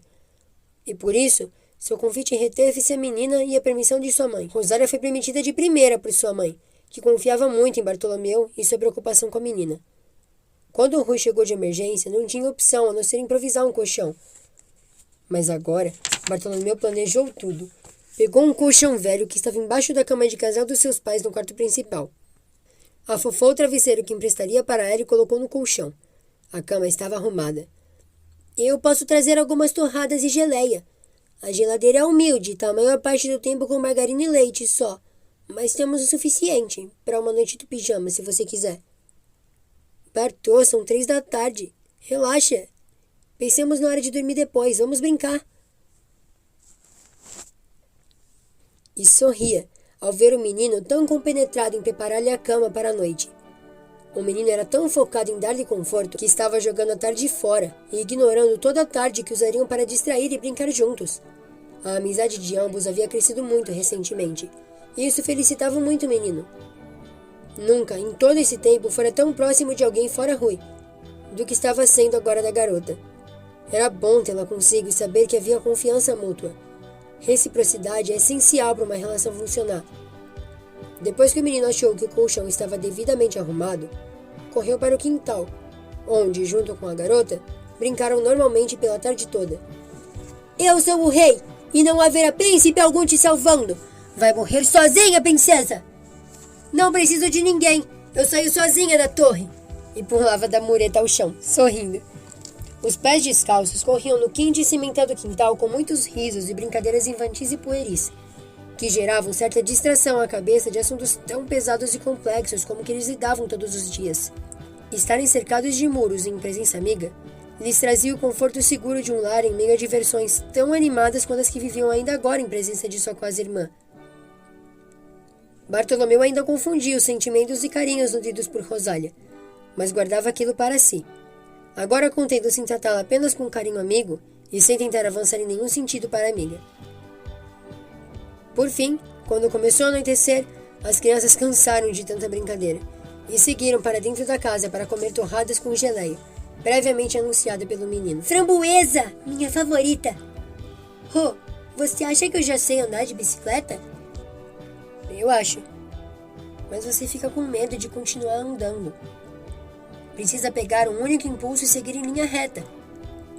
E por isso, seu convite reteve-se a menina e a permissão de sua mãe. Rosália foi permitida de primeira por sua mãe, que confiava muito em Bartolomeu e sua preocupação com a menina. Quando o Rui chegou de emergência, não tinha opção a não ser improvisar um colchão. Mas agora, Bartolomeu planejou tudo. Pegou um colchão velho que estava embaixo da cama de casal dos seus pais no quarto principal. Afofou o travesseiro que emprestaria para ela e colocou no colchão. A cama estava arrumada. Eu posso trazer algumas torradas e geleia. A geladeira é humilde, está a maior parte do tempo com margarina e leite só. Mas temos o suficiente para uma noite de pijama, se você quiser. Bartô, são 3 da tarde. Relaxa. Pensemos na hora de dormir depois. Vamos brincar. E sorria ao ver o menino tão compenetrado em preparar-lhe a cama para a noite. O menino era tão focado em dar-lhe conforto que estava jogando a tarde fora e ignorando toda a tarde que usariam para distrair e brincar juntos. A amizade de ambos havia crescido muito recentemente, e isso felicitava muito o menino. Nunca, em todo esse tempo, fora tão próximo de alguém fora Rui, do que estava sendo agora da garota. Era bom tê-la consigo e saber que havia confiança mútua. Reciprocidade é essencial para uma relação funcionar. Depois que o menino achou que o colchão estava devidamente arrumado, correu para o quintal, onde, junto com a garota, brincaram normalmente pela tarde toda. Eu sou o rei, e não haverá príncipe algum te salvando. Vai morrer sozinha, princesa! Não preciso de ninguém, eu saio sozinha da torre. E pulava da mureta ao chão, sorrindo. Os pés descalços corriam no quente e cimentado quintal com muitos risos e brincadeiras infantis e pueris, que geravam certa distração à cabeça de assuntos tão pesados e complexos como que eles lidavam todos os dias. Estarem cercados de muros em presença amiga lhes trazia o conforto seguro de um lar em meio a diversões tão animadas quanto as que viviam ainda agora em presença de sua quase irmã. Bartolomeu ainda confundia os sentimentos e carinhos nutridos por Rosália, mas guardava aquilo para si. Agora, contendo-se em tratá-la apenas com um carinho amigo e sem tentar avançar em nenhum sentido para a amiga. Por fim, quando começou a anoitecer, as crianças cansaram de tanta brincadeira e seguiram para dentro da casa para comer torradas com geleia, previamente anunciada pelo menino. Framboesa, minha favorita! Rô, você acha que eu já sei andar de bicicleta? Eu acho. Mas você fica com medo de continuar andando. Precisa pegar um único impulso e seguir em linha reta.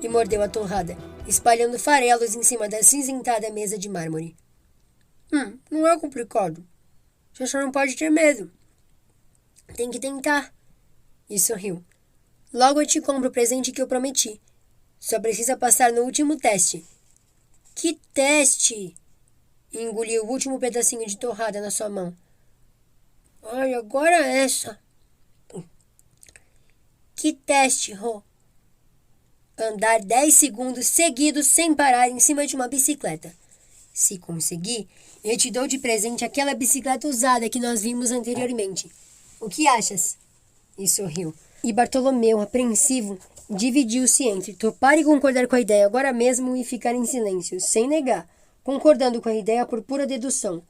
E mordeu a torrada, espalhando farelos em cima da cinzentada mesa de mármore. Não é complicado. Você só não pode ter medo. Tem que tentar. E sorriu. Logo eu te compro o presente que eu prometi. Só precisa passar no último teste. Que teste? E engoliu o último pedacinho de torrada na sua mão. Ai, agora essa. Que teste, Rô? Andar 10 segundos seguidos sem parar em cima de uma bicicleta. Se conseguir, eu te dou de presente aquela bicicleta usada que nós vimos anteriormente. O que achas? E sorriu. E Bartolomeu, apreensivo, dividiu-se entre topar e concordar com a ideia agora mesmo e ficar em silêncio, sem negar, concordando com a ideia por pura dedução.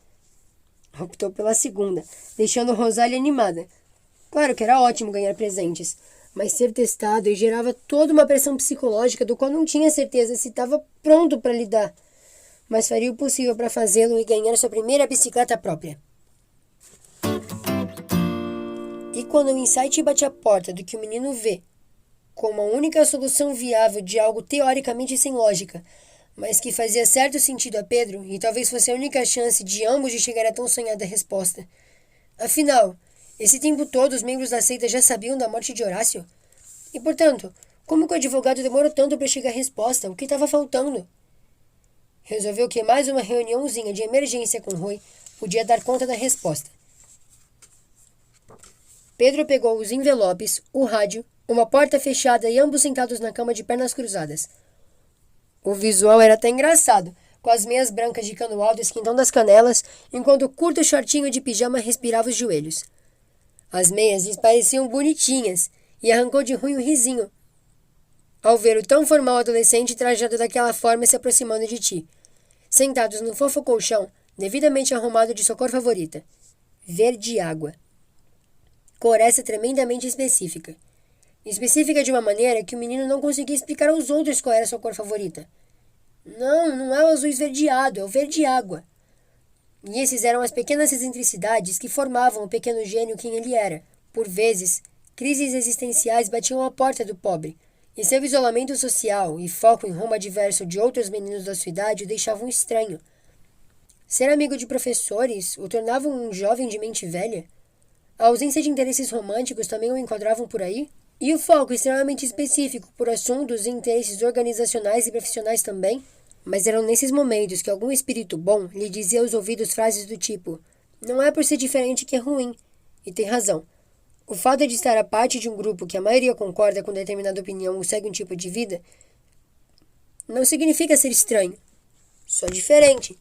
Optou pela segunda, deixando Rosália animada. Claro que era ótimo ganhar presentes, mas ser testado gerava toda uma pressão psicológica do qual não tinha certeza se estava pronto para lidar, mas faria o possível para fazê-lo e ganhar sua primeira bicicleta própria. E quando o insight bate à porta do que o menino vê como a única solução viável de algo teoricamente sem lógica, mas que fazia certo sentido a Pedro e talvez fosse a única chance de ambos de chegar a tão sonhada resposta. Afinal, esse tempo todo os membros da seita já sabiam da morte de Horácio? E, portanto, como que o advogado demorou tanto para chegar à resposta? O que estava faltando? Resolveu que mais uma reuniãozinha de emergência com Rui podia dar conta da resposta. Pedro pegou os envelopes, o rádio, uma porta fechada e ambos sentados na cama de pernas cruzadas. O visual era até engraçado, com as meias brancas de cano alto esquentando as canelas, enquanto o curto shortinho de pijama respirava os joelhos. As meias lhes pareciam bonitinhas, e arrancou de Rui um risinho, ao ver o tão formal adolescente trajado daquela forma se aproximando de ti, sentados no fofo colchão, devidamente arrumado de sua cor favorita, verde água. Cor essa tremendamente específica. Específica de uma maneira que o menino não conseguia explicar aos outros qual era sua cor favorita. Não é o azul esverdeado, é o verde água. E esses eram as pequenas excentricidades que formavam o pequeno gênio quem ele era. Por vezes, crises existenciais batiam à porta do pobre, e seu isolamento social e foco em rumo adverso de outros meninos da sua idade o deixavam estranho. Ser amigo de professores o tornava um jovem de mente velha? A ausência de interesses românticos também o enquadravam por aí? E o foco extremamente específico por assuntos e interesses organizacionais e profissionais também? Mas eram nesses momentos que algum espírito bom lhe dizia aos ouvidos frases do tipo: não é por ser diferente que é ruim. E tem razão. O fato de estar a parte de um grupo que a maioria concorda com determinada opinião ou segue um tipo de vida não significa ser estranho, só diferente.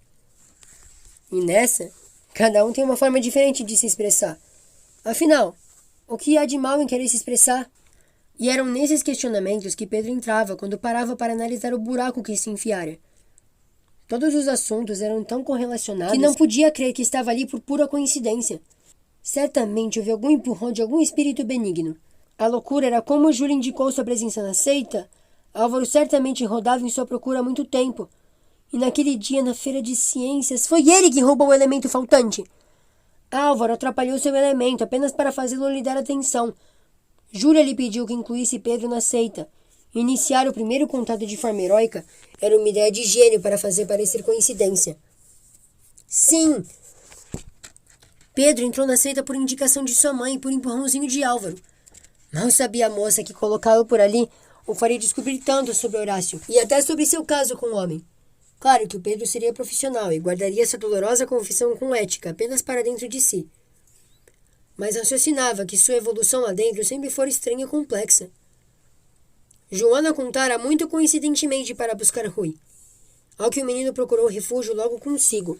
E nessa, cada um tem uma forma diferente de se expressar. Afinal, o que há de mal em querer se expressar? E eram nesses questionamentos que Pedro entrava quando parava para analisar o buraco que se enfiara. Todos os assuntos eram tão correlacionados que não podia crer que estava ali por pura coincidência. Certamente houve algum empurrão de algum espírito benigno. A loucura era como Júlio indicou sua presença na seita. Álvaro certamente rodava em sua procura há muito tempo. E naquele dia, na feira de ciências, foi ele que roubou o elemento faltante. Álvaro atrapalhou seu elemento apenas para fazê-lo lhe dar atenção. Júlia lhe pediu que incluísse Pedro na seita. Iniciar o primeiro contato de forma heróica era uma ideia de gênio para fazer parecer coincidência. Sim! Pedro entrou na seita por indicação de sua mãe e por empurrãozinho de Álvaro. Mal sabia a moça que colocá-lo por ali o faria descobrir tanto sobre Horácio e até sobre seu caso com o homem. Claro que o Pedro seria profissional e guardaria essa dolorosa confissão com ética apenas para dentro de si. Mas raciocinava que sua evolução lá dentro sempre fora estranha e complexa. Joana contara muito coincidentemente para buscar Rui, ao que o menino procurou refúgio logo consigo.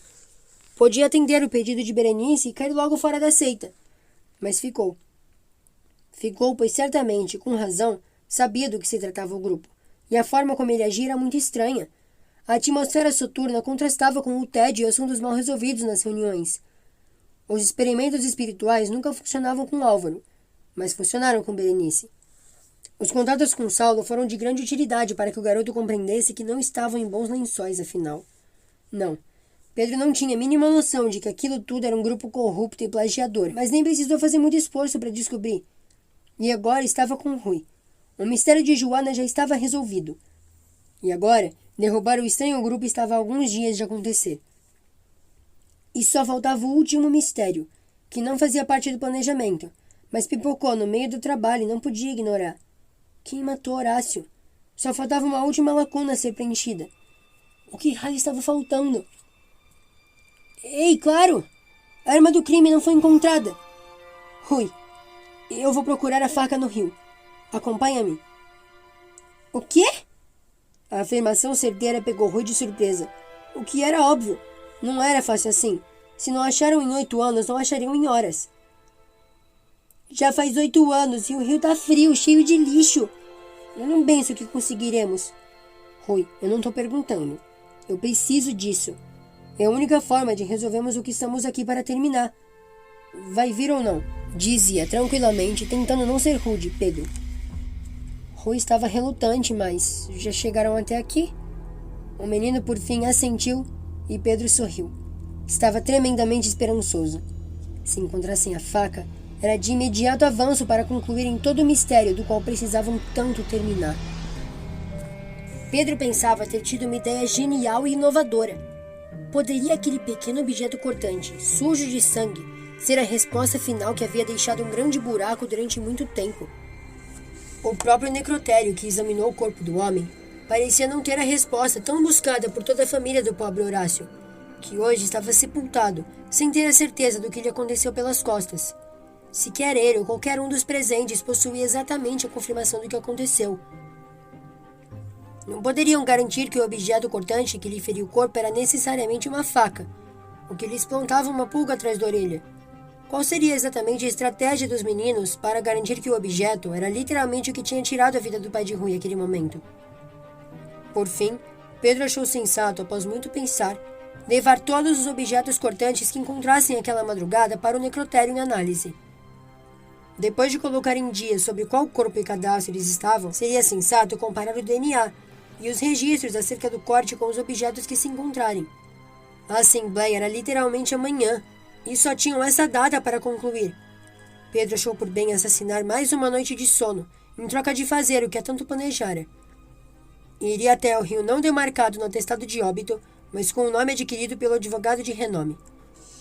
Podia atender o pedido de Berenice e cair logo fora da seita, mas ficou. Ficou, pois certamente, com razão, sabia do que se tratava o grupo, e a forma como ele agia era muito estranha. A atmosfera soturna contrastava com o tédio e assuntos mal resolvidos nas reuniões. Os experimentos espirituais nunca funcionavam com Álvaro, mas funcionaram com Berenice. Os contatos com Saulo foram de grande utilidade para que o garoto compreendesse que não estavam em bons lençóis, afinal. Não. Pedro não tinha a mínima noção de que aquilo tudo era um grupo corrupto e plagiador, mas nem precisou fazer muito esforço para descobrir. E agora estava com Rui. O mistério de Joana já estava resolvido. E agora, derrubar o estranho grupo estava a alguns dias de acontecer. E só faltava o último mistério, que não fazia parte do planejamento, mas pipocou no meio do trabalho e não podia ignorar. Quem matou Horácio? Só faltava uma última lacuna a ser preenchida. O que raio estava faltando? Ei, claro! A arma do crime não foi encontrada. Rui, eu vou procurar a faca no rio. Acompanha-me. O quê? A afirmação certeira pegou Rui de surpresa. O que era óbvio. Não era fácil assim. Se não acharam em 8 anos, não achariam em horas. Já faz 8 anos e o rio tá frio, cheio de lixo. Eu não penso que conseguiremos. Rui, eu não tô perguntando. Eu preciso disso. É a única forma de resolvermos o que estamos aqui para terminar. Vai vir ou não? Dizia tranquilamente, tentando não ser rude, Pedro. Rui estava relutante, mas já chegaram até aqui? O menino por fim assentiu e Pedro sorriu. Estava tremendamente esperançoso. Se encontrassem a faca, era de imediato avanço para concluírem todo o mistério do qual precisavam tanto terminar. Pedro pensava ter tido uma ideia genial e inovadora. Poderia aquele pequeno objeto cortante, sujo de sangue, ser a resposta final que havia deixado um grande buraco durante muito tempo? O próprio necrotério que examinou o corpo do homem parecia não ter a resposta tão buscada por toda a família do pobre Horácio, que hoje estava sepultado, sem ter a certeza do que lhe aconteceu pelas costas. Sequer ele ou qualquer um dos presentes possuía exatamente a confirmação do que aconteceu. Não poderiam garantir que o objeto cortante que lhe feriu o corpo era necessariamente uma faca, o que lhes plantava uma pulga atrás da orelha. Qual seria exatamente a estratégia dos meninos para garantir que o objeto era literalmente o que tinha tirado a vida do pai de Rui naquele momento? Por fim, Pedro achou sensato, após muito pensar, levar todos os objetos cortantes que encontrassem aquela madrugada para o necrotério em análise. Depois de colocar em dia sobre qual corpo e cadastro eles estavam, seria sensato comparar o DNA e os registros acerca do corte com os objetos que se encontrarem. A assembleia era literalmente amanhã, e só tinham essa data para concluir. Pedro achou por bem assassinar mais uma noite de sono, em troca de fazer o que há tanto planejara. Iria até o rio não demarcado no atestado de óbito, mas com o nome adquirido pelo advogado de renome.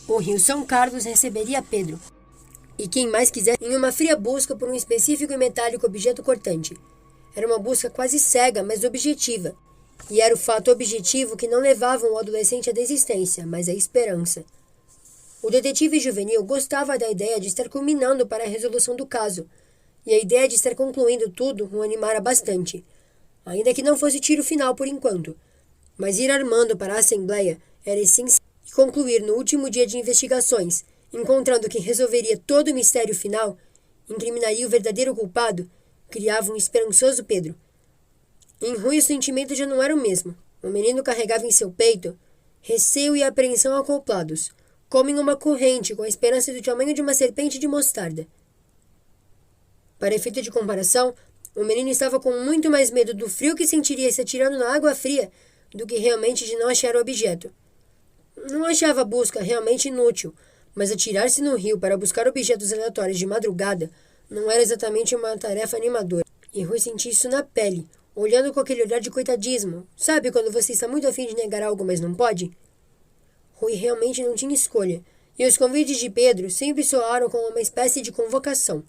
O rio São Carlos receberia Pedro, e quem mais quiser, em uma fria busca por um específico e metálico objeto cortante. Era uma busca quase cega, mas objetiva. E era o fato objetivo que não levava o adolescente à desistência, mas à esperança. O detetive juvenil gostava da ideia de estar culminando para a resolução do caso, e a ideia de estar concluindo tudo o animara bastante, ainda que não fosse tiro final por enquanto. Mas ir armando para a Assembleia era essencial, e concluir no último dia de investigações, encontrando quem resolveria todo o mistério final, incriminaria o verdadeiro culpado, criava um esperançoso Pedro. Em Rui o sentimento já não era o mesmo. O menino carregava em seu peito receio e apreensão acoplados, como em uma corrente com a esperança do tamanho de uma serpente de mostarda. Para efeito de comparação, o menino estava com muito mais medo do frio que sentiria se atirando na água fria do que realmente de não achar o objeto. Não achava a busca realmente inútil, Mas atirar-se no rio para buscar objetos aleatórios de madrugada não era exatamente uma tarefa animadora. E Rui sentia isso na pele, olhando com aquele olhar de coitadismo. Sabe quando você está muito afim de negar algo, mas não pode? Rui realmente não tinha escolha, e os convites de Pedro sempre soaram como uma espécie de convocação.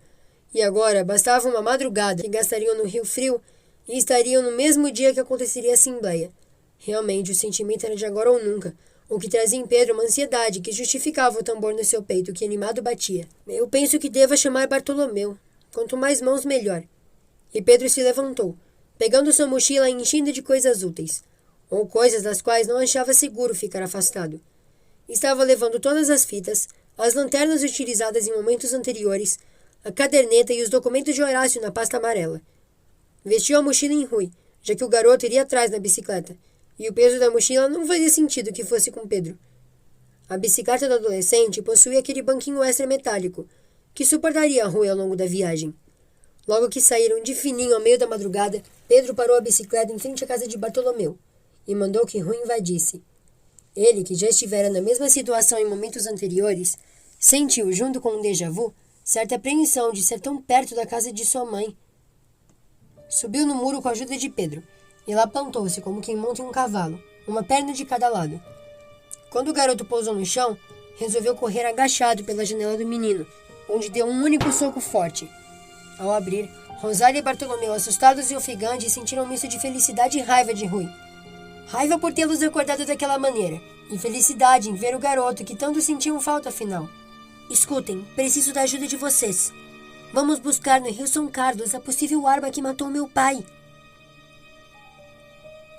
E agora bastava uma madrugada que gastariam no Rio Frio e estariam no mesmo dia que aconteceria a assembleia. Realmente, o sentimento era de agora ou nunca, o que trazia em Pedro uma ansiedade que justificava o tambor no seu peito que animado batia. Eu penso que deva chamar Bartolomeu. Quanto mais mãos, melhor. E Pedro se levantou, pegando sua mochila e enchendo de coisas úteis, ou coisas das quais não achava seguro ficar afastado. Estava levando todas as fitas, as lanternas utilizadas em momentos anteriores, a caderneta e os documentos de Horácio na pasta amarela. Vestiu a mochila em Rui, já que o garoto iria atrás na bicicleta, e o peso da mochila não fazia sentido que fosse com Pedro. A bicicleta do adolescente possuía aquele banquinho extra metálico, que suportaria Rui ao longo da viagem. Logo que saíram de fininho ao meio da madrugada, Pedro parou a bicicleta em frente à casa de Bartolomeu e mandou que Rui invadisse. Ele, que já estivera na mesma situação em momentos anteriores, sentiu, junto com um déjà vu, certa apreensão de ser tão perto da casa de sua mãe. Subiu no muro com a ajuda de Pedro, e lá plantou-se como quem monta em um cavalo, uma perna de cada lado. Quando o garoto pousou no chão, resolveu correr agachado pela janela do menino, onde deu um único soco forte. Ao abrir, Rosália e Bartolomeu, assustados e ofegantes, sentiram um misto de felicidade e raiva de Rui. Raiva por tê-los acordado daquela maneira, e felicidade em ver o garoto que tanto sentiam falta afinal. Escutem, preciso da ajuda de vocês. Vamos buscar no Rio São Carlos a possível arma que matou meu pai.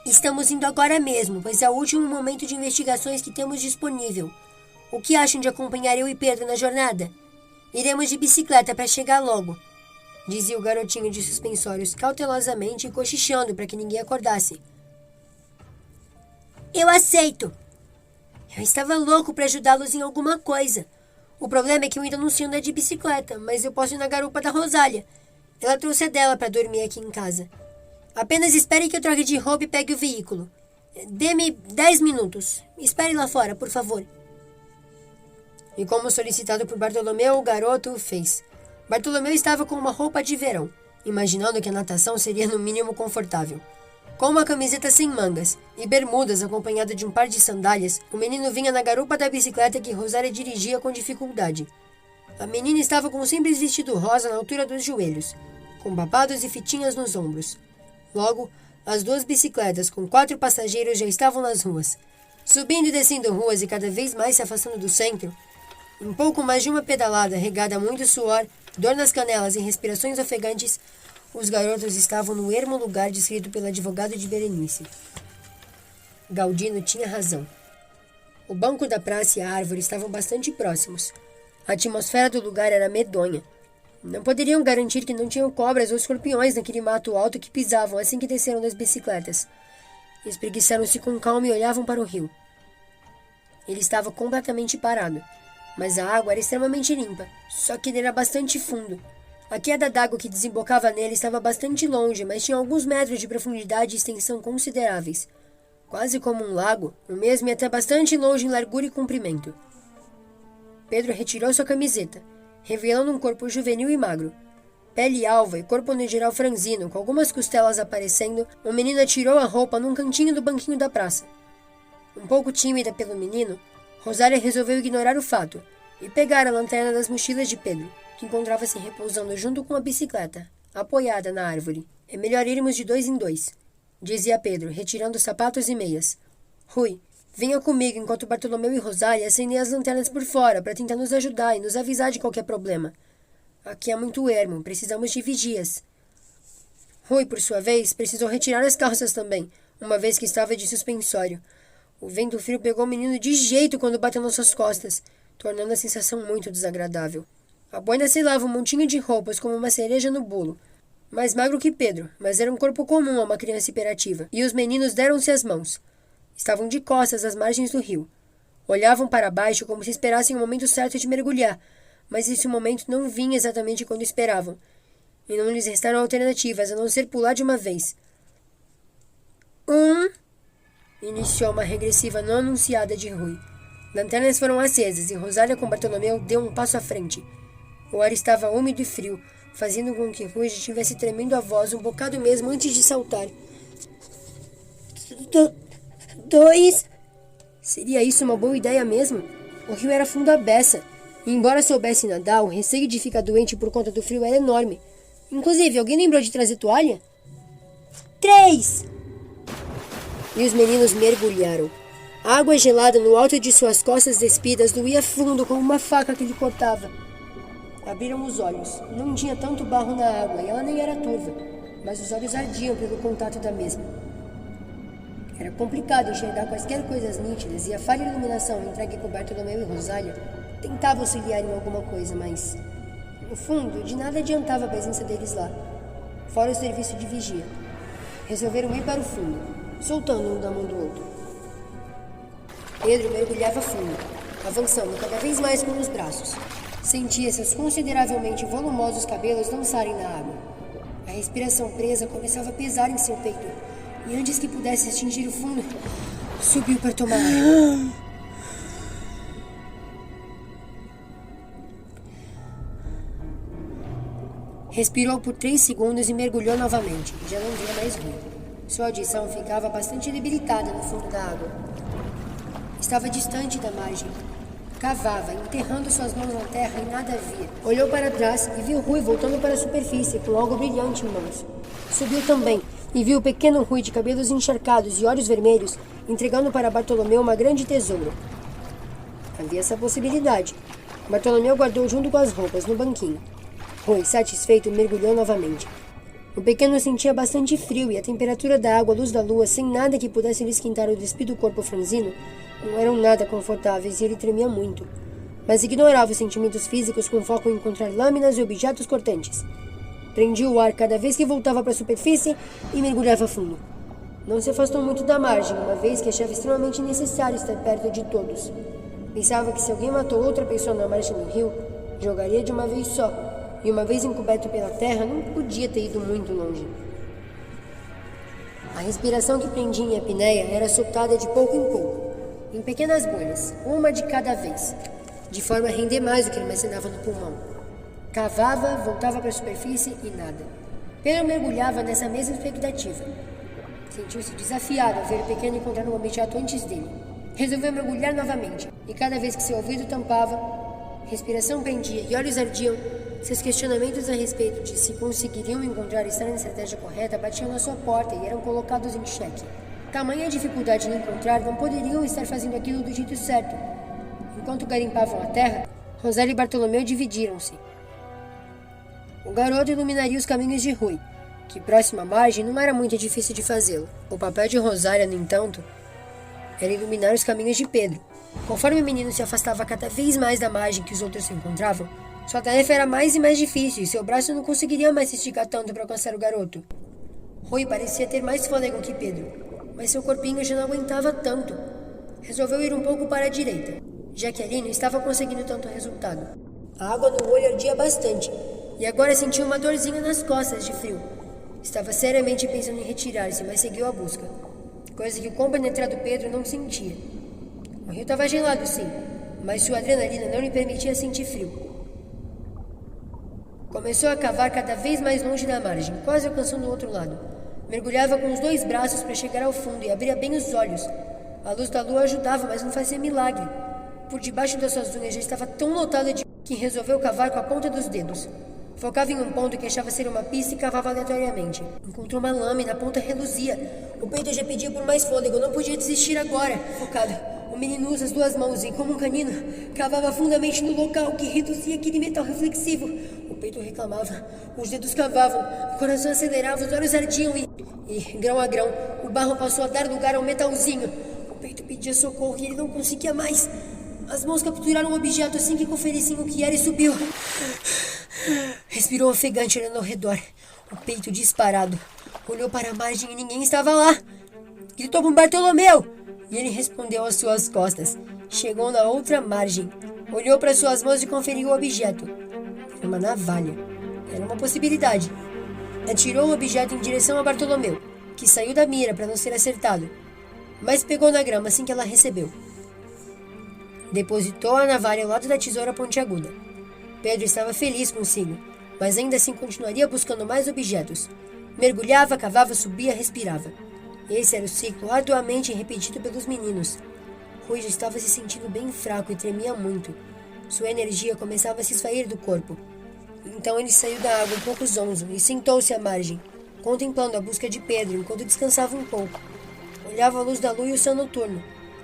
Estamos indo agora mesmo, pois é o último momento de investigações que temos disponível. O que acham de acompanhar eu e Pedro na jornada? Iremos de bicicleta para chegar logo, dizia o garotinho de suspensórios cautelosamente e cochichando para que ninguém acordasse. Eu aceito. Eu estava louco para ajudá-los em alguma coisa. O problema é que eu ainda não sei andar de bicicleta, mas eu posso ir na garupa da Rosália. Ela trouxe a dela para dormir aqui em casa. Apenas espere que eu troque de roupa e pegue o veículo. Dê-me 10 minutos. Espere lá fora, por favor. E como solicitado por Bartolomeu, o garoto o fez. Bartolomeu estava com uma roupa de verão, imaginando que a natação seria no mínimo confortável. Com uma camiseta sem mangas e bermudas acompanhado de um par de sandálias, o menino vinha na garupa da bicicleta que Rosália dirigia com dificuldade. A menina estava com um simples vestido rosa na altura dos joelhos, com babados e fitinhas nos ombros. Logo, as duas bicicletas com 4 passageiros já estavam nas ruas. Subindo e descendo ruas e cada vez mais se afastando do centro, em pouco mais de uma pedalada regada a muito suor, dor nas canelas e respirações ofegantes, os garotos estavam no ermo lugar descrito pelo advogado de Berenice. Galdino tinha razão. O banco da praça e a árvore estavam bastante próximos. A atmosfera do lugar era medonha. Não poderiam garantir que não tinham cobras ou escorpiões naquele mato alto que pisavam assim que desceram das bicicletas. Espreguiçaram-se com calma e olhavam para o rio. Ele estava completamente parado, mas a água era extremamente limpa, só que ele era bastante fundo. A queda d'água que desembocava nele estava bastante longe, mas tinha alguns metros de profundidade e extensão consideráveis. Quase como um lago, o mesmo ia até bastante longe em largura e comprimento. Pedro retirou sua camiseta, revelando um corpo juvenil e magro. Pele alva e corpo no geral franzino, com algumas costelas aparecendo, o menino atirou a roupa num cantinho do banquinho da praça. Um pouco tímida pelo menino, Rosália resolveu ignorar o fato e pegar a lanterna das mochilas de Pedro, que encontrava-se repousando junto com a bicicleta, apoiada na árvore. É melhor irmos de 2 em 2, dizia Pedro, retirando sapatos e meias. Rui, venha comigo enquanto Bartolomeu e Rosália acendem as lanternas por fora para tentar nos ajudar e nos avisar de qualquer problema. Aqui é muito ermo, precisamos de vigias. Rui, por sua vez, precisou retirar as calças também, uma vez que estava de suspensório. O vento frio pegou o menino de jeito quando bateu nas suas costas, tornando a sensação muito desagradável. A boina selava um montinho de roupas como uma cereja no bolo. Mais magro que Pedro, mas era um corpo comum a uma criança hiperativa. E os meninos deram-se as mãos. Estavam de costas às margens do rio. Olhavam para baixo como se esperassem o momento certo de mergulhar, mas esse momento não vinha exatamente quando esperavam. E não lhes restaram alternativas a não ser pular de uma vez. Iniciou uma regressiva não anunciada de Rui. Lanternas foram acesas e Rosália com Bartolomeu deu um passo à frente. O ar estava úmido e frio, fazendo com que Rui estivesse tremendo a voz um bocado mesmo antes de saltar. 2... Seria isso uma boa ideia mesmo? O rio era fundo à beça. E embora soubesse nadar, o receio de ficar doente por conta do frio era enorme. Inclusive, alguém lembrou de trazer toalha? 3! E os meninos mergulharam. A água gelada no alto de suas costas despidas doía fundo como uma faca que lhe cortava. Abriram os olhos. Não tinha tanto barro na água e ela nem era turva, mas os olhos ardiam pelo contato da mesma. Era complicado enxergar quaisquer coisas nítidas e a falha iluminação entregue por Bartolomeu e Rosália tentava auxiliar em alguma coisa, mas, no fundo, de nada adiantava a presença deles lá, fora o serviço de vigia. Resolveram ir para o fundo, soltando um da mão do outro. Pedro mergulhava fundo, avançando cada vez mais com os braços. Sentia seus consideravelmente volumosos cabelos dançarem na água. A respiração presa começava a pesar em seu peito, e antes que pudesse atingir o fundo, subiu para tomar ar. Respirou por 3 segundos e mergulhou novamente. Já não via mais ruim. Sua audição ficava bastante debilitada no fundo da água. Estava distante da margem. Cavava, enterrando suas mãos na terra e nada via. Olhou para trás e viu Rui voltando para a superfície com algo brilhante em mãos. Subiu também e viu o pequeno Rui de cabelos encharcados e olhos vermelhos entregando para Bartolomeu uma grande tesoura. Havia essa possibilidade. Bartolomeu guardou junto com as roupas no banquinho. Rui, satisfeito, mergulhou novamente. O pequeno sentia bastante frio e a temperatura da água à luz da lua, sem nada que pudesse lhe esquentar o despido corpo franzino, não eram nada confortáveis e ele tremia muito. Mas ignorava os sentimentos físicos com foco em encontrar lâminas e objetos cortantes. Prendia o ar cada vez que voltava para a superfície e mergulhava fundo. Não se afastou muito da margem, uma vez que achava extremamente necessário estar perto de todos. Pensava que se alguém matou outra pessoa na margem do rio, jogaria de uma vez só. E uma vez encoberto pela terra, não podia ter ido muito longe. A respiração que prendia em apneia era soltada de pouco em pouco, em pequenas bolhas, uma de cada vez, de forma a render mais o que armazenava no pulmão. Cavava, voltava para a superfície e nada. Pedro mergulhava nessa mesma expectativa. Sentiu-se desafiado ao ver o pequeno encontrar um objeto antes dele. Resolveu mergulhar novamente, e cada vez que seu ouvido tampava, respiração prendia e olhos ardiam, seus questionamentos a respeito de se conseguiriam encontrar e estar na estratégia correta batiam na sua porta e eram colocados em xeque. Tamanha dificuldade de encontrar, não poderiam estar fazendo aquilo do jeito certo. Enquanto garimpavam a terra, Rosália e Bartolomeu dividiram-se. O garoto iluminaria os caminhos de Rui, que próximo à margem não era muito difícil de fazê-lo. O papel de Rosália, no entanto, era iluminar os caminhos de Pedro. Conforme o menino se afastava cada vez mais da margem que os outros se encontravam, sua tarefa era mais e mais difícil e seu braço não conseguiria mais se esticar tanto para alcançar o garoto. Rui parecia ter mais fôlego que Pedro, mas seu corpinho já não aguentava tanto. Resolveu ir um pouco para a direita, já que ali não estava conseguindo tanto resultado. A água no olho ardia bastante e agora sentia uma dorzinha nas costas de frio. Estava seriamente pensando em retirar-se, mas seguiu a busca, coisa que o compenetrado Pedro não sentia. O rio estava gelado, sim, mas sua adrenalina não lhe permitia sentir frio. Começou a cavar cada vez mais longe da margem, quase alcançando o outro lado. Mergulhava com os 2 braços para chegar ao fundo e abria bem os olhos. A luz da lua ajudava, mas não fazia milagre. Por debaixo das suas unhas já estava tão lotada de que resolveu cavar com a ponta dos dedos. Focava em um ponto que achava ser uma pista e cavava aleatoriamente. Encontrou uma lâmina, a ponta reluzia. O peito já pedia por mais fôlego, não podia desistir agora. Focado, o menino usa as 2 mãos e, como um canino, cavava fundamente no local que reduzia aquele metal reflexivo. O peito reclamava, os dedos cavavam, o coração acelerava, os olhos ardiam e, grão a grão, o barro passou a dar lugar ao metalzinho. O peito pedia socorro e ele não conseguia mais. As mãos capturaram o objeto assim que conferissem o que era e subiu. Respirou ofegante olhando ao redor, o peito disparado. Olhou para a margem e ninguém estava lá. Gritou por Bartolomeu e ele respondeu às suas costas. Chegou na outra margem, olhou para suas mãos e conferiu o objeto. Era uma navalha. Era uma possibilidade. Atirou o objeto em direção a Bartolomeu, que saiu da mira para não ser acertado, mas pegou na grama assim que ela recebeu. Depositou a navalha ao lado da tesoura pontiaguda. Pedro estava feliz consigo, mas ainda assim continuaria buscando mais objetos. Mergulhava, cavava, subia, respirava. Esse era o ciclo arduamente repetido pelos meninos. Rui já estava se sentindo bem fraco e tremia muito. Sua energia começava a se esvair do corpo. Então ele saiu da água um pouco zonzo e sentou-se à margem, contemplando a busca de Pedro enquanto descansava um pouco. Olhava a luz da lua e o céu noturno,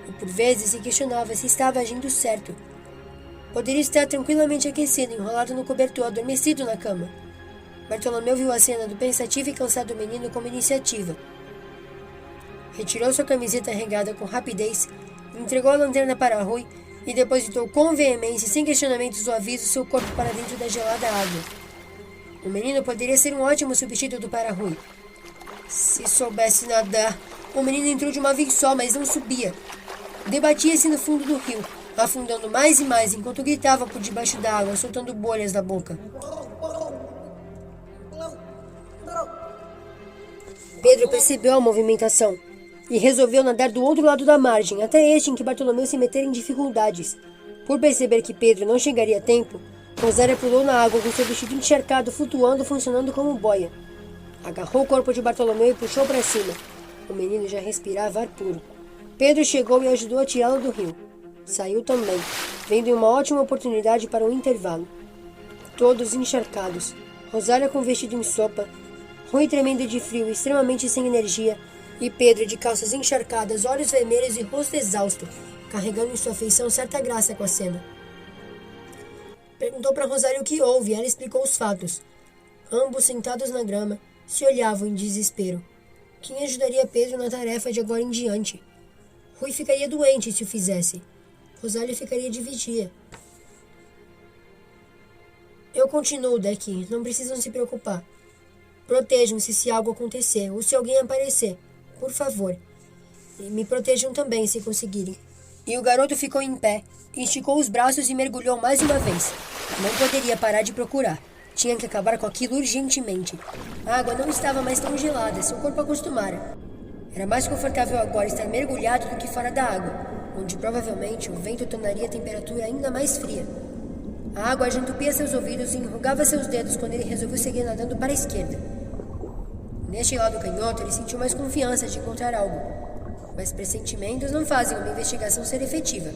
e por vezes se questionava se estava agindo certo. Poderia estar tranquilamente aquecido, enrolado no cobertor, adormecido na cama. Bartolomeu viu a cena do pensativo e cansado menino como iniciativa. Retirou sua camiseta regada com rapidez, entregou a lanterna para Rui e depositou com veemência e sem questionamentos ou aviso seu corpo para dentro da gelada água. O menino poderia ser um ótimo substituto para Rui. Se soubesse nadar, o menino entrou de uma vez só, mas não subia. Debatia-se no fundo do rio, afundando mais e mais enquanto gritava por debaixo da água, soltando bolhas da boca. Pedro percebeu a movimentação e resolveu nadar do outro lado da margem, até este em que Bartolomeu se meter em dificuldades. Por perceber que Pedro não chegaria a tempo, Rosália pulou na água com seu vestido encharcado, flutuando, funcionando como boia. Agarrou o corpo de Bartolomeu e puxou para cima. O menino já respirava ar puro. Pedro chegou e ajudou a tirá-lo do rio. Saiu também, vendo uma ótima oportunidade para um intervalo. Todos encharcados, Rosália com o vestido em sopa, Rui tremendo de frio e extremamente sem energia, e Pedro de calças encharcadas, olhos vermelhos e rosto exausto, carregando em sua feição certa graça com a cena. Perguntou para Rosália o que houve e ela explicou os fatos. Ambos, sentados na grama, se olhavam em desespero. Quem ajudaria Pedro na tarefa de agora em diante? Rui ficaria doente se o fizesse. Rosália ficaria de vigia. Eu continuo daqui, não precisam se preocupar. Protejam-se se algo acontecer ou se alguém aparecer, por favor. E me protejam também se conseguirem. E o garoto ficou em pé, esticou os braços e mergulhou mais uma vez. Não poderia parar de procurar. Tinha que acabar com aquilo urgentemente. A água não estava mais tão gelada, seu corpo acostumara. Era mais confortável agora estar mergulhado do que fora da água, onde provavelmente o vento tornaria a temperatura ainda mais fria. A água já entupia seus ouvidos e enrugava seus dedos quando ele resolveu seguir nadando para a esquerda. Neste lado canhoto, ele sentiu mais confiança de encontrar algo. Mas pressentimentos não fazem uma investigação ser efetiva.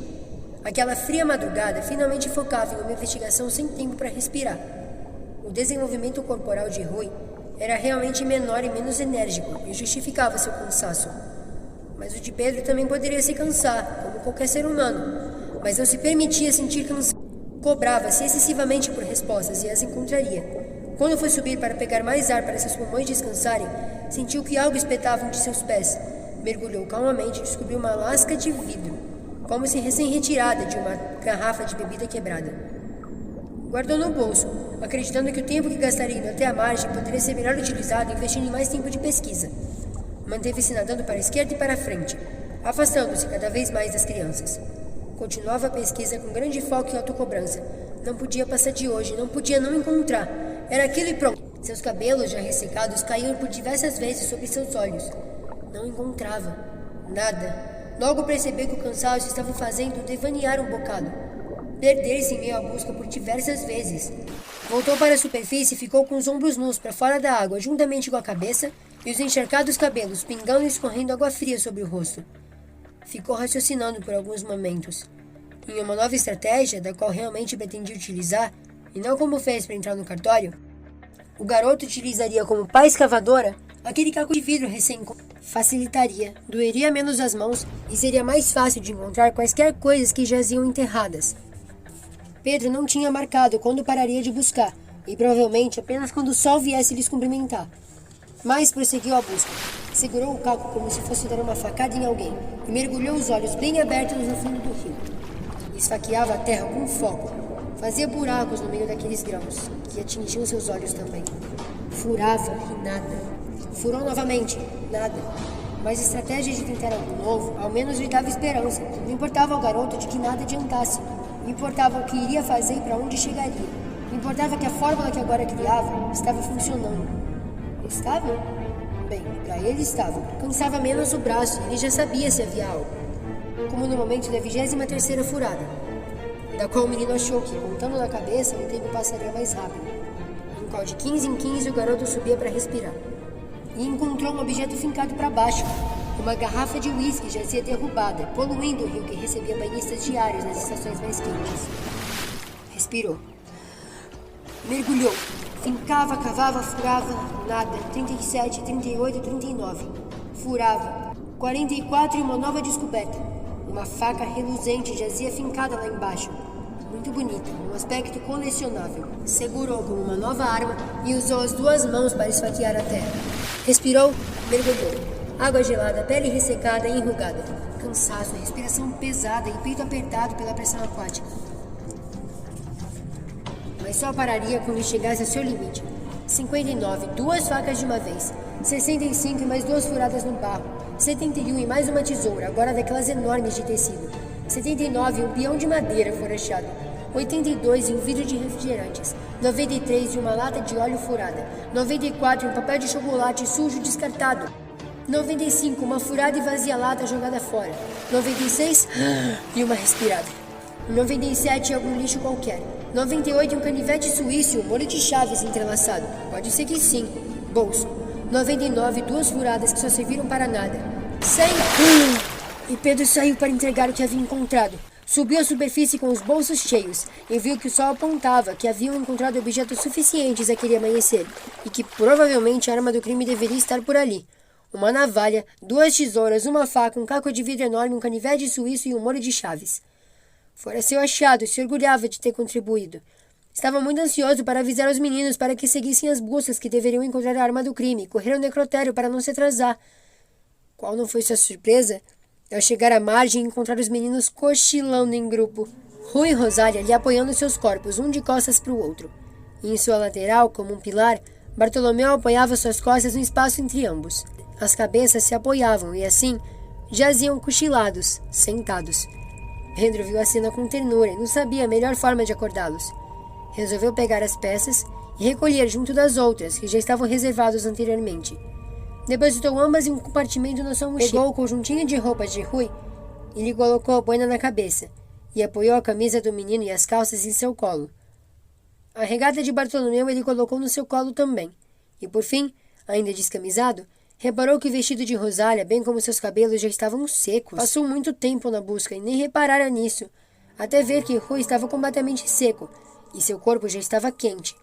Aquela fria madrugada finalmente focava em uma investigação sem tempo para respirar. O desenvolvimento corporal de Rui era realmente menor e menos enérgico e justificava seu cansaço. Mas o de Pedro também poderia se cansar, como qualquer ser humano, mas não se permitia sentir cansaço. Cobrava-se excessivamente por respostas e as encontraria. Quando foi subir para pegar mais ar para seus pulmões descansarem, sentiu que algo espetava um de seus pés. Mergulhou calmamente e descobriu uma lasca de vidro, como se recém-retirada de uma garrafa de bebida quebrada. Guardou no bolso, acreditando que o tempo que gastaria indo até a margem poderia ser melhor utilizado investindo em mais tempo de pesquisa. Manteve-se nadando para a esquerda e para a frente, afastando-se cada vez mais das crianças. Continuava a pesquisa com grande foco e autocobrança. Não podia passar de hoje, não podia não encontrar. Era aquilo e pronto. Seus cabelos já ressecados caíam por diversas vezes sobre seus olhos. Não encontrava nada. Logo percebeu que o cansaço estava fazendo devanear um bocado. Perder-se em meio à busca por diversas vezes. Voltou para a superfície e ficou com os ombros nus para fora da água, juntamente com a cabeça e os encharcados cabelos pingando e escorrendo água fria sobre o rosto. Ficou raciocinando por alguns momentos. Em uma nova estratégia, da qual realmente pretendia utilizar, e não como fez para entrar no cartório, o garoto utilizaria como pá escavadora aquele caco de vidro recém. Facilitaria, doeria menos as mãos e seria mais fácil de encontrar quaisquer coisas que jaziam enterradas. Pedro não tinha marcado quando pararia de buscar, e provavelmente apenas quando o sol viesse lhes cumprimentar. Mas prosseguiu a busca. Segurou o caco como se fosse dar uma facada em alguém e mergulhou os olhos bem abertos no fundo do rio. Esfaqueava a terra com foco. Fazia buracos no meio daqueles grãos, que atingiam seus olhos também. Furava e nada. Furou novamente, nada. Mas a estratégia de tentar algo novo, ao menos lhe dava esperança. Não importava ao garoto de que nada adiantasse. Não importava o que iria fazer e para onde chegaria. Não importava que a fórmula que agora criava estava funcionando. Estava? Bem, para ele estava. Cansava menos o braço e ele já sabia se havia algo. como no momento da 23ª furada, da qual o menino achou que, contando na cabeça, o tempo passaria mais rápido. Em qual de 15 em 15 o garoto subia para respirar. E encontrou um objeto fincado para baixo. Uma garrafa de uísque jazia derrubada, poluindo o rio que recebia banhistas diários nas estações mais quentes. Respirou. Mergulhou. Fincava, cavava, furava. Nada. 37, 38, 39. Furava. 44 e uma nova descoberta. Uma faca reluzente jazia fincada lá embaixo. Muito bonita, um aspecto colecionável. Segurou como uma nova arma e usou as 2 mãos para esfaquear a terra. Respirou, mergulhou. Água gelada, pele ressecada e enrugada. Cansaço, respiração pesada e peito apertado pela pressão aquática. Mas só pararia quando chegasse ao seu limite. 59, 2 facas de uma vez. 65 e mais 2 furadas no barro. 71 e mais uma tesoura, agora daquelas enormes de tecido. 79 e um peão de madeira forachado. 82 e um vidro de refrigerantes. 93 e uma lata de óleo furada. 94 e um papel de chocolate sujo descartado. 95, uma furada e vazia lata jogada fora. 96 e uma respirada. 97 algum lixo qualquer. 98 um canivete suíço e um molho de chaves entrelaçado. Pode ser que sim. Bolso. 99 2 furadas que só serviram para nada. 100 e Pedro saiu para entregar o que havia encontrado. Subiu à superfície com os bolsos cheios e viu que o sol apontava que haviam encontrado objetos suficientes àquele amanhecer e que provavelmente a arma do crime deveria estar por ali. Uma navalha, 2 tesouras, uma faca, um caco de vidro enorme, um canivete suíço e um molho de chaves. Fora seu achado e se orgulhava de ter contribuído. Estava muito ansioso para avisar os meninos para que seguissem as buscas que deveriam encontrar a arma do crime e correr ao necrotério para não se atrasar. Qual não foi sua surpresa ao chegar à margem e encontrar os meninos cochilando em grupo. Rui e Rosália lhe apoiando seus corpos, um de costas para o outro. E em sua lateral, como um pilar, Bartolomeu apoiava suas costas no espaço entre ambos. As cabeças se apoiavam e, assim, jaziam cochilados, sentados. Pedro viu a cena com ternura e não sabia a melhor forma de acordá-los. Resolveu pegar as peças e recolher junto das outras, que já estavam reservadas anteriormente. Depositou ambas em um compartimento na sua mochila. Pegou o conjuntinho de roupas de Rui e lhe colocou a boina na cabeça, e apoiou a camisa do menino e as calças em seu colo. A regata de Bartolomeu ele colocou no seu colo também, e por fim, ainda descamisado, reparou que o vestido de Rosália, bem como seus cabelos, já estavam secos. Passou muito tempo na busca e nem reparara nisso, até ver que Rui estava completamente seco e seu corpo já estava quente.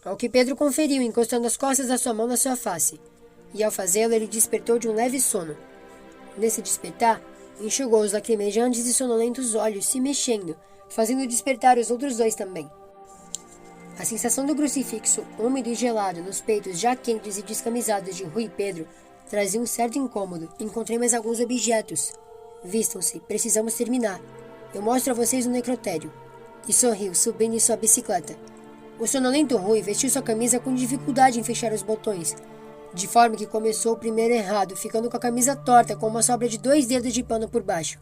Ao que Pedro conferiu, encostando as costas da sua mão na sua face, e ao fazê-lo ele despertou de um leve sono. Nesse despertar, enxugou os lacrimejantes e sonolentos olhos se mexendo, fazendo despertar os outros 2 também. A sensação do crucifixo úmido e gelado nos peitos já quentes e descamisados de Rui e Pedro trazia um certo incômodo. Encontrei mais alguns objetos. Vistam-se, precisamos terminar. Eu mostro a vocês o necrotério. E sorriu, subindo em sua bicicleta. O sonolento Rui vestiu sua camisa com dificuldade em fechar os botões, de forma que começou o primeiro errado, ficando com a camisa torta com uma sobra de 2 dedos de pano por baixo.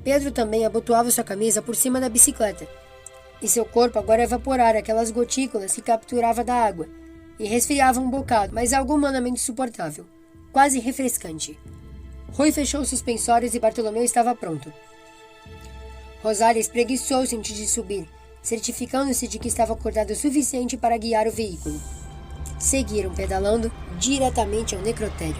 Pedro também abotoava sua camisa por cima da bicicleta, e seu corpo agora evaporara aquelas gotículas que capturava da água, e resfriava um bocado, mas algo humanamente suportável, quase refrescante. Rui fechou os suspensórios e Bartolomeu estava pronto. Rosália espreguiçou-se antes de subir, certificando-se de que estava acordado o suficiente para guiar o veículo. Seguiram pedalando diretamente ao necrotério.